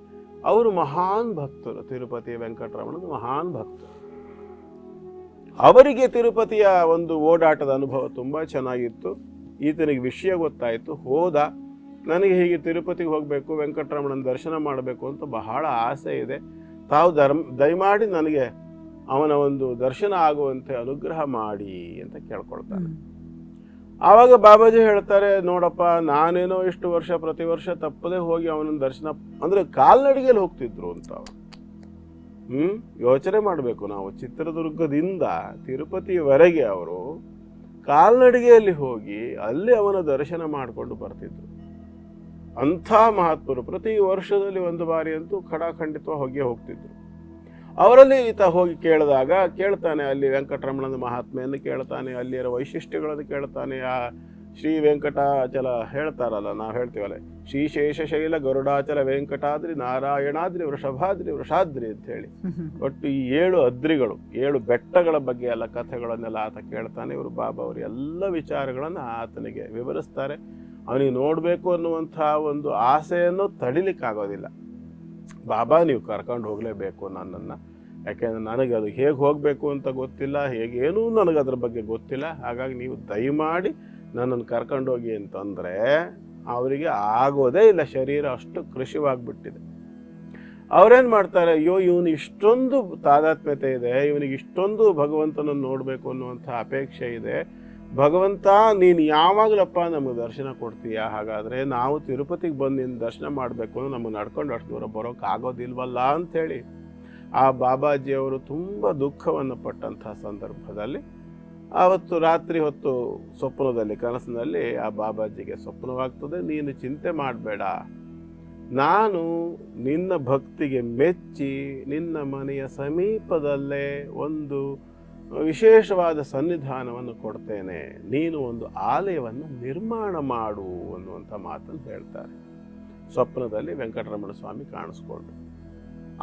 ಅವರು ಮಹಾನ್ ಭಕ್ತರು, ತಿರುಪತಿ ವೆಂಕಟರಮಣನ ಮಹಾನ್ ಭಕ್ತರು. ಅವರಿಗೆ ತಿರುಪತಿಯ ಒಂದು ಓಡಾಟದ ಅನುಭವ ತುಂಬಾ ಚೆನ್ನಾಗಿತ್ತು. ಈತನಿಗೆ ವಿಷಯ ಗೊತ್ತಾಯಿತು, ಹೋದ. ನನಗೆ ಹೀಗೆ ತಿರುಪತಿಗೆ ಹೋಗಬೇಕು, ವೆಂಕಟರಮಣನ ದರ್ಶನ ಮಾಡಬೇಕು ಅಂತ ಬಹಳ ಆಸೆ ಇದೆ. ತಾವು ದಯಮಾಡಿ ನನಗೆ ಅವನ ಒಂದು ದರ್ಶನ ಆಗುವಂತೆ ಅನುಗ್ರಹ ಮಾಡಿ ಅಂತ ಕೇಳ್ಕೊಳ್ತಾನೆ. ಆವಾಗ ಬಾಬಾಜಿ ಹೇಳ್ತಾರೆ, ನೋಡಪ್ಪ, ನಾನೇನೋ ಇಷ್ಟು ವರ್ಷ ಪ್ರತಿ ವರ್ಷ ತಪ್ಪದೇ ಹೋಗಿ ಅವನ ದರ್ಶನ, ಅಂದ್ರೆ ಕಾಲ್ನಡಿಗೆಯಲ್ಲಿ ಹೋಗ್ತಿದ್ರು ಅಂತ. ಯೋಚನೆ ಮಾಡಬೇಕು ನಾವು, ಚಿತ್ರದುರ್ಗದಿಂದ ತಿರುಪತಿವರೆಗೆ ಅವರು ಕಾಲ್ನಡಿಗೆಯಲ್ಲಿ ಹೋಗಿ ಅಲ್ಲಿ ಅವನ ದರ್ಶನ ಮಾಡಿಕೊಂಡು ಬರ್ತಿದ್ರು. ಅಂಥ ಮಹಾತ್ಮರು ಪ್ರತಿ ವರ್ಷದಲ್ಲಿ ಒಂದು ಬಾರಿ ಅಂತೂ ಖಂಡಿತವಾಗಿ ಹೋಗ್ತಿದ್ರು. ಅವರಲ್ಲಿ ಈತ ಹೋಗಿ ಕೇಳ್ತಾನೆ, ಅಲ್ಲಿ ವೆಂಕಟರಮಣನ ಮಹಾತ್ಮೆಯನ್ನು ಕೇಳ್ತಾನೆ, ಅಲ್ಲಿರೋ ವೈಶಿಷ್ಟ್ಯಗಳನ್ನು ಕೇಳ್ತಾನೆ. ಆ ಶ್ರೀ ವೆಂಕಟಾಚಲ ಹೇಳ್ತಾರಲ್ಲ, ನಾವು ಹೇಳ್ತೀವಲ್ಲ, ಶ್ರೀಶೇಷಶೈಲ ಗರುಡಾಚಲ ವೆಂಕಟಾದ್ರಿ ನಾರಾಯಣಾದ್ರಿ ವೃಷಭಾದ್ರಿ ವೃಷಾದ್ರಿ ಅಂತ ಹೇಳಿ ಒಟ್ಟು ಈ 7 ಅದ್ರಿಗಳು 7 ಬೆಟ್ಟಗಳ ಬಗ್ಗೆ ಎಲ್ಲ ಕಥೆಗಳನ್ನೆಲ್ಲ ಆತ ಕೇಳ್ತಾನೆ. ಇವರು ಬಾಬಾ ಅವರು ಎಲ್ಲ ವಿಚಾರಗಳನ್ನು ಆತನಿಗೆ ವಿವರಿಸ್ತಾರೆ. ಅವನಿಗೆ ನೋಡಬೇಕು ಅನ್ನುವಂತಹ ಒಂದು ಆಸೆಯನ್ನು ತಡಿಲಿಕ್ಕಾಗೋದಿಲ್ಲ. ಬಾಬಾ ನೀವು ಕರ್ಕೊಂಡು ಹೋಗಲೇಬೇಕು ನನ್ನನ್ನು, ಯಾಕೆಂದರೆ ನನಗೆ ಅದು ಹೇಗೆ ಹೋಗಬೇಕು ಅಂತ ಗೊತ್ತಿಲ್ಲ, ಹೇಗೇನೂ ನನಗೆ ಅದ್ರ ಬಗ್ಗೆ ಗೊತ್ತಿಲ್ಲ, ಹಾಗಾಗಿ ನೀವು ದಯಮಾಡಿ ನನ್ನನ್ನು ಕರ್ಕೊಂಡೋಗಿ ಅಂತಂದರೆ ಅವರಿಗೆ ಆಗೋದೇ ಇಲ್ಲ. ಶರೀರ ಅಷ್ಟು ಕೃಶಿವಾಗಿಬಿಟ್ಟಿದೆ. ಅವರೇನು ಮಾಡ್ತಾರೆ, ಅಯ್ಯೋ ಇವನು ಇಷ್ಟೊಂದು ತಾದಾತ್ಮ್ಯತೆ ಇದೆ, ಇವನಿಗೆ ಇಷ್ಟೊಂದು ಭಗವಂತನನ್ನು ನೋಡಬೇಕು ಅನ್ನುವಂಥ ಅಪೇಕ್ಷೆ ಇದೆ, ಭಗವಂತ ನೀನು ಯಾವಾಗಲಪ್ಪ ನಮಗೆ ದರ್ಶನ ಕೊಡ್ತೀಯಾ? ಹಾಗಾದರೆ ನಾವು ತಿರುಪತಿಗೆ ಬಂದು ನಿನ್ನ ದರ್ಶನ ಮಾಡಬೇಕು, ನಮಗೆ ನಡ್ಕೊಂಡು ಅಷ್ಟು ದೂರ ಬರೋಕೆ ಆಗೋದಿಲ್ವಲ್ಲ ಅಂಥೇಳಿ ಆ ಬಾಬಾಜಿಯವರು ತುಂಬ ದುಃಖವನ್ನು ಪಟ್ಟಂಥ ಸಂದರ್ಭದಲ್ಲಿ ಆವತ್ತು ರಾತ್ರಿ ಹೊತ್ತು ಸ್ವಪ್ನದಲ್ಲಿ ಕನಸಿನಲ್ಲಿ ಆ ಬಾಬಾಜಿಗೆ ಸ್ವಪ್ನವಾಗ್ತದೆ, ನೀನು ಚಿಂತೆ ಮಾಡಬೇಡ, ನಾನು ನಿನ್ನ ಭಕ್ತಿಗೆ ಮೆಚ್ಚಿ ನಿನ್ನ ಮನೆಯ ಸಮೀಪದಲ್ಲೇ ಒಂದು ವಿಶೇಷವಾದ ಸನ್ನಿಧಾನವನ್ನು ಕೊಡ್ತೇನೆ, ನೀನು ಒಂದು ಆಲಯವನ್ನು ನಿರ್ಮಾಣ ಮಾಡು ಅನ್ನುವಂಥ ಮಾತನ್ನು ಹೇಳ್ತಾರೆ. ಸ್ವಪ್ನದಲ್ಲಿ ವೆಂಕಟರಮಣ ಸ್ವಾಮಿ ಕಾಣಿಸ್ಕೊಂಡು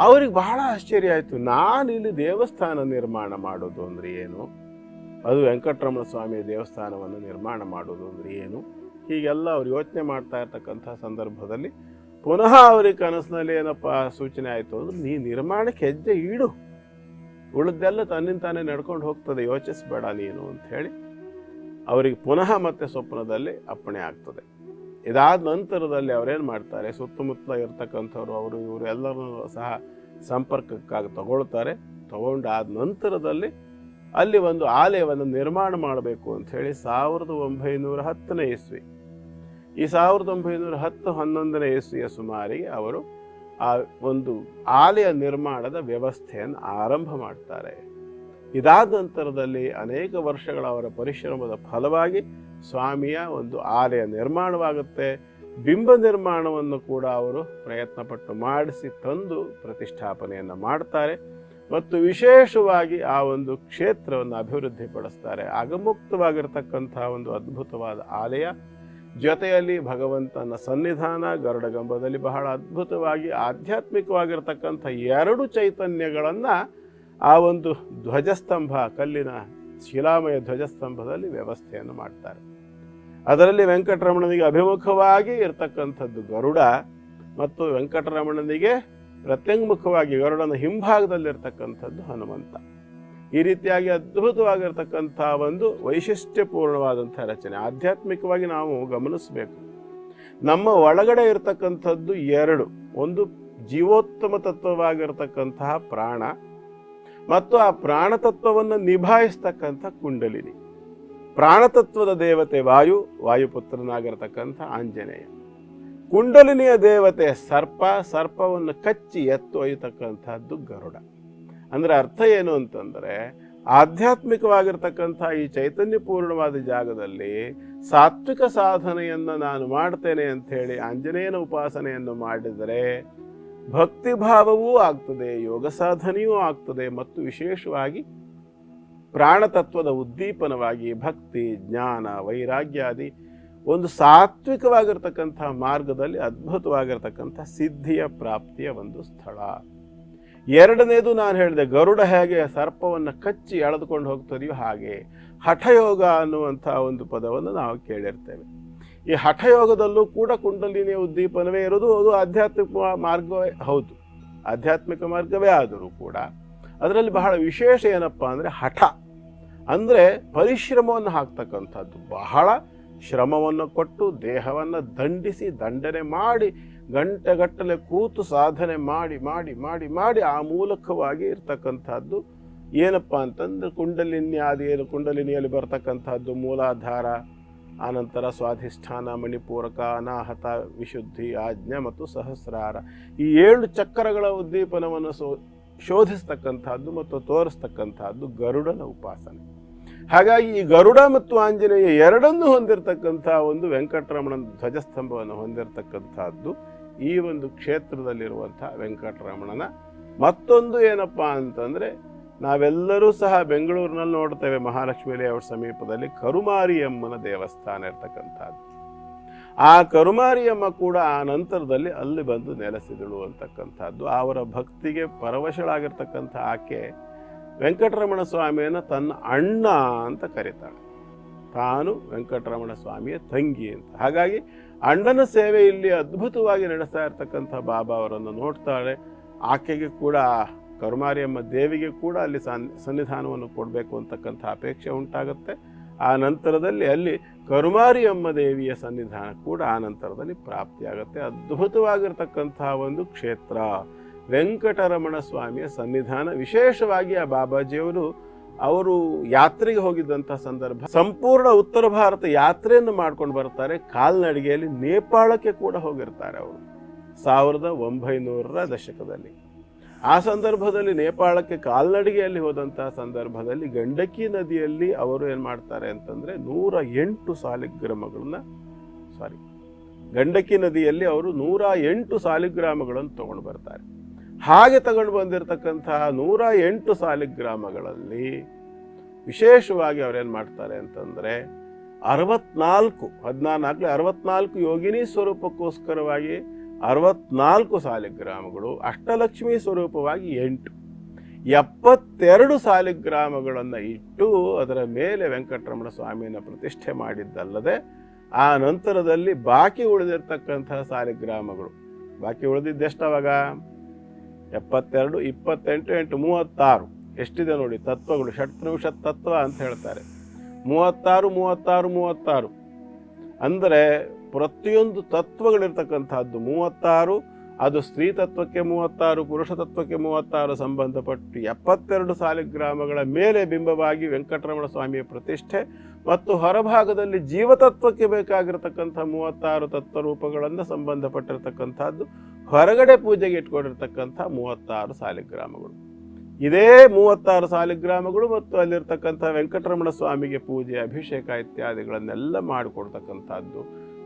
ಅವ್ರಿಗೆ ಬಹಳ ಆಶ್ಚರ್ಯ ಆಯಿತು. ನಾನಿಲ್ಲಿ ದೇವಸ್ಥಾನ ನಿರ್ಮಾಣ ಮಾಡೋದು ಅಂದರೆ ಏನು, ಅದು ವೆಂಕಟರಮಣ ಸ್ವಾಮಿಯ ದೇವಸ್ಥಾನವನ್ನು ನಿರ್ಮಾಣ ಮಾಡೋದು ಅಂದರೆ ಏನು, ಹೀಗೆಲ್ಲ ಅವ್ರು ಯೋಚನೆ ಮಾಡ್ತಾ ಇರ್ತಕ್ಕಂಥ ಸಂದರ್ಭದಲ್ಲಿ ಪುನಃ ಅವ್ರಿಗೆ ಕನಸಿನಲ್ಲಿ ಏನಪ್ಪ ಸೂಚನೆ ಆಯಿತು ಅಂದ್ರೆ, ನೀ ನಿರ್ಮಾಣಕ್ಕೆ ಹೆಜ್ಜೆ ಇಡು, ಉಳಿದೆಲ್ಲ ತನ್ನಿಂದ ತಾನೇ ನಡ್ಕೊಂಡು ಹೋಗ್ತದೆ, ಯೋಚಿಸಬೇಡ ನೀನು ಅಂತ ಹೇಳಿ ಅವರಿಗೆ ಪುನಃ ಮತ್ತೆ ಸ್ವಪ್ನದಲ್ಲಿ ಅಪ್ಪಣೆ ಆಗ್ತದೆ. ಇದಾದ ನಂತರದಲ್ಲಿ ಅವರೇನು ಮಾಡ್ತಾರೆ, ಸುತ್ತಮುತ್ತ ಇರ್ತಕ್ಕಂಥವ್ರು ಅವರು ಇವರು ಎಲ್ಲರೂ ಸಹ ಸಂಪರ್ಕಕ್ಕಾಗಿ ತಗೊಳ್ತಾರೆ. ತಗೊಂಡಾದ ನಂತರದಲ್ಲಿ ಅಲ್ಲಿ ಒಂದು ಆಲಯವನ್ನು ನಿರ್ಮಾಣ ಮಾಡಬೇಕು ಅಂಥೇಳಿ 1910ನೇ ಇಸ್ವಿ, ಈ 1910-11ನೇ ಇಸ್ವಿಯ ಸುಮಾರಿಗೆ ಅವರು ಆ ಒಂದು ಆಲಯ ನಿರ್ಮಾಣದ ವ್ಯವಸ್ಥೆಯನ್ನು ಆರಂಭ ಮಾಡ್ತಾರೆ. ಇದಾದ ನಂತರದಲ್ಲಿ ಅನೇಕ ವರ್ಷಗಳ ಅವರ ಪರಿಶ್ರಮದ ಫಲವಾಗಿ ಸ್ವಾಮಿಯ ಒಂದು ಆಲಯ ನಿರ್ಮಾಣವಾಗುತ್ತೆ. ಬಿಂಬ ನಿರ್ಮಾಣವನ್ನು ಕೂಡ ಅವರು ಪ್ರಯತ್ನಪಟ್ಟು ಮಾಡಿಸಿ ತಂದು ಪ್ರತಿಷ್ಠಾಪನೆಯನ್ನು ಮಾಡ್ತಾರೆ ಮತ್ತು ವಿಶೇಷವಾಗಿ ಆ ಒಂದು ಕ್ಷೇತ್ರವನ್ನು ಅಭಿವೃದ್ಧಿಪಡಿಸ್ತಾರೆ. ಅಗಮುಕ್ತವಾಗಿರ್ತಕ್ಕಂಥ ಒಂದು ಅದ್ಭುತವಾದ ಆಲಯ, ಜೊತೆಯಲ್ಲಿ ಭಗವಂತನ ಸನ್ನಿಧಾನ, ಗರುಡಗಂಬದಲ್ಲಿ ಬಹಳ ಅದ್ಭುತವಾಗಿ ಆಧ್ಯಾತ್ಮಿಕವಾಗಿರ್ತಕ್ಕಂಥ 2 ಚೈತನ್ಯಗಳನ್ನು ಆ ಒಂದು ಧ್ವಜಸ್ತಂಭ, ಕಲ್ಲಿನ ಶಿಲಾಮಯ ಧ್ವಜಸ್ತಂಭದಲ್ಲಿ ವ್ಯವಸ್ಥೆಯನ್ನು ಮಾಡ್ತಾರೆ. ಅದರಲ್ಲಿ ವೆಂಕಟರಮಣನಿಗೆ ಅಭಿಮುಖವಾಗಿ ಇರತಕ್ಕಂಥದ್ದು ಗರುಡ ಮತ್ತು ವೆಂಕಟರಮಣನಿಗೆ ಪ್ರತ್ಯಂಗುಮುಖವಾಗಿ ಗರುಡನ ಹಿಂಭಾಗದಲ್ಲಿರ್ತಕ್ಕಂಥದ್ದು ಹನುಮಂತ. ಈ ರೀತಿಯಾಗಿ ಅದ್ಭುತವಾಗಿರ್ತಕ್ಕಂಥ ಒಂದು ವೈಶಿಷ್ಟ್ಯಪೂರ್ಣವಾದಂಥ ರಚನೆ. ಆಧ್ಯಾತ್ಮಿಕವಾಗಿ ನಾವು ಗಮನಿಸಬೇಕು, ನಮ್ಮ ಒಳಗಡೆ ಇರತಕ್ಕಂಥದ್ದು 2, ಒಂದು ಜೀವೋತ್ತಮ ತತ್ವವಾಗಿರ್ತಕ್ಕಂತಹ ಪ್ರಾಣ ಮತ್ತು ಆ ಪ್ರಾಣತತ್ವವನ್ನು ನಿಭಾಯಿಸ್ತಕ್ಕಂಥ ಕುಂಡಲಿನಿ. ಪ್ರಾಣತತ್ವದ ದೇವತೆ ವಾಯು, ವಾಯುಪುತ್ರನಾಗಿರ್ತಕ್ಕಂಥ ಆಂಜನೇಯ. ಕುಂಡಲಿನಿಯ ದೇವತೆ ಸರ್ಪ, ಸರ್ಪವನ್ನು ಕಚ್ಚಿ ಎತ್ತೊಯ್ಯತಕ್ಕಂಥದ್ದು ಗರುಡ. ಅಂದರೆ ಅರ್ಥ ಏನು ಅಂತಂದರೆ, ಆಧ್ಯಾತ್ಮಿಕವಾಗಿರ್ತಕ್ಕಂಥ ಈ ಚೈತನ್ಯಪೂರ್ಣವಾದ ಜಾಗದಲ್ಲಿ ಸಾತ್ವಿಕ ಸಾಧನೆಯನ್ನು ನಾನು ಮಾಡ್ತೇನೆ ಅಂಥೇಳಿ ಆಂಜನೇಯನ ಉಪಾಸನೆಯನ್ನು ಮಾಡಿದರೆ ಭಕ್ತಿಭಾವವೂ ಆಗ್ತದೆ, ಯೋಗ ಸಾಧನೆಯೂ ಆಗ್ತದೆ ಮತ್ತು ವಿಶೇಷವಾಗಿ ಪ್ರಾಣತತ್ವದ ಉದ್ದೀಪನವಾಗಿ ಭಕ್ತಿ, ಜ್ಞಾನ, ವೈರಾಗ್ಯಾದಿ ಒಂದು ಸಾತ್ವಿಕವಾಗಿರ್ತಕ್ಕಂಥ ಮಾರ್ಗದಲ್ಲಿ ಅದ್ಭುತವಾಗಿರ್ತಕ್ಕಂಥ ಸಿದ್ಧಿಯ ಪ್ರಾಪ್ತಿಯ ಒಂದು ಸ್ಥಳ. 2ನೇದು ನಾನು ಹೇಳಿದೆ, ಗರುಡ ಹೇಗೆ ಸರ್ಪವನ್ನು ಕಚ್ಚಿ ಎಳೆದುಕೊಂಡು ಹೋಗ್ತದೆಯೋ ಹಾಗೆ ಹಠಯೋಗ ಅನ್ನುವಂಥ ಒಂದು ಪದವನ್ನು ನಾವು ಕೇಳಿರ್ತೇವೆ. ಈ ಹಠಯೋಗದಲ್ಲೂ ಕೂಡ ಕುಂಡಲಿನಿಯ ಉದ್ದೀಪನವೇ ಇರೋದು. ಅದು ಆಧ್ಯಾತ್ಮಿಕ ಮಾರ್ಗವೇ ಹೌದು, ಆಧ್ಯಾತ್ಮಿಕ ಮಾರ್ಗವೇ ಆದರೂ ಕೂಡ ಅದರಲ್ಲಿ ಬಹಳ ವಿಶೇಷ ಏನಪ್ಪ ಅಂದರೆ ಹಠ, ಅಂದರೆ ಪರಿಶ್ರಮವನ್ನು ಹಾಕ್ತಕ್ಕಂಥದ್ದು. ಬಹಳ ಶ್ರಮವನ್ನು ಕೊಟ್ಟು ದೇಹವನ್ನು ದಂಡಿಸಿ ದಂಡನೆ ಮಾಡಿ ಗಂಟೆಗಟ್ಟಲೆ ಕೂತು ಸಾಧನೆ ಮಾಡಿ ಮಾಡಿ ಮಾಡಿ ಮಾಡಿ ಆ ಮೂಲಕವಾಗಿ ಇರ್ತಕ್ಕಂಥದ್ದು ಏನಪ್ಪ ಅಂತಂದ್ರೆ ಕುಂಡಲಿನ್ಯಾದಿ, ಏನು ಕುಂಡಲಿನಿಯಲ್ಲಿ ಬರ್ತಕ್ಕಂಥದ್ದು ಮೂಲಾಧಾರ, ಆನಂತರ ಸ್ವಾಧಿಷ್ಠಾನ, ಮಣಿಪೂರಕ, ಅನಾಹತ, ವಿಶುದ್ಧಿ, ಆಜ್ಞೆ ಮತ್ತು ಸಹಸ್ರಾರ, ಈ 7 ಚಕ್ರಗಳ ಉದ್ದೀಪನವನ್ನು ಶೋಧಿಸ್ತಕ್ಕಂಥದ್ದು ಮತ್ತು ತೋರಿಸ್ತಕ್ಕಂಥದ್ದು ಗರುಡನ ಉಪಾಸನೆ. ಹಾಗಾಗಿ ಈ ಗರುಡ ಮತ್ತು ಆಂಜನೇಯ 2ನ್ನು ಹೊಂದಿರತಕ್ಕಂಥ ಒಂದು ವೆಂಕಟರಮಣನ ಧ್ವಜಸ್ತಂಭವನ್ನು ಹೊಂದಿರತಕ್ಕಂಥದ್ದು ಈ ಒಂದು ಕ್ಷೇತ್ರದಲ್ಲಿರುವಂಥ ವೆಂಕಟರಮಣನ ಮತ್ತೊಂದು ಏನಪ್ಪ ಅಂತಂದರೆ, ನಾವೆಲ್ಲರೂ ಸಹ ಬೆಂಗಳೂರಿನಲ್ಲಿ ನೋಡ್ತೇವೆ, ಮಹಾಲಕ್ಷ್ಮಿ ಲೇಔಟ್ ಸಮೀಪದಲ್ಲಿ ಕರುಮಾರಿಯಮ್ಮನ ದೇವಸ್ಥಾನ ಇರ್ತಕ್ಕಂಥದ್ದು. ಆ ಕರುಮಾರಿಯಮ್ಮ ಕೂಡ ಆ ನಂತರದಲ್ಲಿ ಅಲ್ಲಿ ಬಂದು ನೆಲೆಸಿದಳು ಅಂತಕ್ಕಂಥದ್ದು. ಅವರ ಭಕ್ತಿಗೆ ಪರವಶಳಾಗಿರ್ತಕ್ಕಂಥ ಆಕೆ ವೆಂಕಟರಮಣ ಸ್ವಾಮಿಯನ್ನು ತನ್ನ ಅಣ್ಣ ಅಂತ ಕರೀತಾಳೆ. ತಾನು ವೆಂಕಟರಮಣ ಸ್ವಾಮಿಯ ತಂಗಿ ಅಂತ. ಹಾಗಾಗಿ ಅಣ್ಣನ ಸೇವೆ ಇಲ್ಲಿ ಅದ್ಭುತವಾಗಿ ನಡೆಸ್ತಾ ಇರ್ತಕ್ಕಂಥ ಬಾಬಾ ಅವರನ್ನು ನೋಡ್ತಾಳೆ. ಆಕೆಗೆ ಕೂಡ ಕರುಮಾರಿಯಮ್ಮ ದೇವಿಗೆ ಕೂಡ ಅಲ್ಲಿ ಸನ್ನಿಧಾನವನ್ನು ಕೊಡಬೇಕು ಅಂತಕ್ಕಂಥ ಅಪೇಕ್ಷೆ ಉಂಟಾಗುತ್ತೆ. ಆ ನಂತರದಲ್ಲಿ ಅಲ್ಲಿ ಕರುಮಾರಿಯಮ್ಮ ದೇವಿಯ ಸನ್ನಿಧಾನ ಕೂಡ ಆ ನಂತರದಲ್ಲಿ ಪ್ರಾಪ್ತಿಯಾಗುತ್ತೆ. ಅದ್ಭುತವಾಗಿರ್ತಕ್ಕಂತಹ ಒಂದು ಕ್ಷೇತ್ರ ವೆಂಕಟರಮಣ ಸ್ವಾಮಿಯ ಸನ್ನಿಧಾನ. ವಿಶೇಷವಾಗಿ ಆ ಬಾಬಾಜಿಯವರು ಅವರು ಯಾತ್ರೆಗೆ ಹೋಗಿದ್ದಂಥ ಸಂದರ್ಭ, ಸಂಪೂರ್ಣ ಉತ್ತರ ಭಾರತ ಯಾತ್ರೆಯನ್ನು ಮಾಡ್ಕೊಂಡು ಬರ್ತಾರೆ. ಕಾಲ್ನಡಿಗೆಯಲ್ಲಿ ನೇಪಾಳಕ್ಕೆ ಕೂಡ ಹೋಗಿರ್ತಾರೆ ಅವರು 1900ರ ದಶಕದಲ್ಲಿ. ಆ ಸಂದರ್ಭದಲ್ಲಿ ನೇಪಾಳಕ್ಕೆ ಕಾಲ್ನಡಿಗೆಯಲ್ಲಿ ಹೋದಂತಹ ಸಂದರ್ಭದಲ್ಲಿ ಗಂಡಕಿ ನದಿಯಲ್ಲಿ ಅವರು ಏನು ಮಾಡ್ತಾರೆ ಅಂತಂದರೆ 108 ಸಾಲಿಗ್ರಾಮಗಳನ್ನ ಗಂಡಕಿ ನದಿಯಲ್ಲಿ ಅವರು 108 ಸಾಲಿಗ್ರಾಮಗಳನ್ನು ತಗೊಂಡು ಬರ್ತಾರೆ. ಹಾಗೆ ತಗೊಂಡು ಬಂದಿರತಕ್ಕಂತಹ 108 ಸಾಲಿಗ್ರಾಮಗಳಲ್ಲಿ ವಿಶೇಷವಾಗಿ ಅವ್ರೇನು ಮಾಡ್ತಾರೆ ಅಂತಂದರೆ 64 ಯೋಗಿನಿ ಸ್ವರೂಪಕ್ಕೋಸ್ಕರವಾಗಿ 64 ಸಾಲಿಗ್ರಾಮಗಳು, ಅಷ್ಟಲಕ್ಷ್ಮಿ ಸ್ವರೂಪವಾಗಿ 72 ಸಾಲಿಗ್ರಾಮಗಳನ್ನು ಇಟ್ಟು ಅದರ ಮೇಲೆ ವೆಂಕಟರಮಣ ಸ್ವಾಮಿಯನ್ನು ಪ್ರತಿಷ್ಠೆ ಮಾಡಿದ್ದಲ್ಲದೆ ಆ ನಂತರದಲ್ಲಿ ಬಾಕಿ ಉಳಿದಿರ್ತಕ್ಕಂತಹ ಸಾಲಿಗ್ರಾಮಗಳು, ಬಾಕಿ ಉಳಿದಿದ್ದೆಷ್ಟವಾಗ 72, 28, 8, 36 ಎಷ್ಟಿದೆ ನೋಡಿ ತತ್ವಗಳು. ಷಟ್ತ್ರಿಂಶ ತತ್ವ ಅಂತ ಹೇಳ್ತಾರೆ. 36 ಅಂದರೆ ಪ್ರತಿಯೊಂದು ತತ್ವಗಳಿರ್ತಕ್ಕಂಥದ್ದು 36. ಅದು ಸ್ತ್ರೀ ತತ್ವಕ್ಕೆ 36, ಪುರುಷ ತತ್ವಕ್ಕೆ 36 ಸಂಬಂಧಪಟ್ಟು 72 ಸಾಲಿಗ್ರಾಮಗಳ ಮೇಲೆ ಬಿಂಬವಾಗಿ ವೆಂಕಟರಮಣ ಸ್ವಾಮಿಯ ಪ್ರತಿಷ್ಠೆ ಮತ್ತು ಹೊರಭಾಗದಲ್ಲಿ ಜೀವತತ್ವಕ್ಕೆ ಬೇಕಾಗಿರತಕ್ಕಂಥ 36 ತತ್ವರೂಪಗಳನ್ನು ಸಂಬಂಧಪಟ್ಟಿರ್ತಕ್ಕಂಥದ್ದು ಹೊರಗಡೆ ಪೂಜೆಗೆ ಇಟ್ಕೊಂಡಿರ್ತಕ್ಕಂಥ 36 ಸಾಲಿಗ್ರಾಮಗಳು. ಇದೇ 36 ಸಾಲಿಗ್ರಾಮಗಳು ಮತ್ತು ಅಲ್ಲಿರ್ತಕ್ಕಂಥ ವೆಂಕಟರಮಣ ಸ್ವಾಮಿಗೆ ಪೂಜೆ, ಅಭಿಷೇಕ ಇತ್ಯಾದಿಗಳನ್ನೆಲ್ಲ ಮಾಡಿಕೊಡ್ತಕ್ಕಂಥದ್ದು.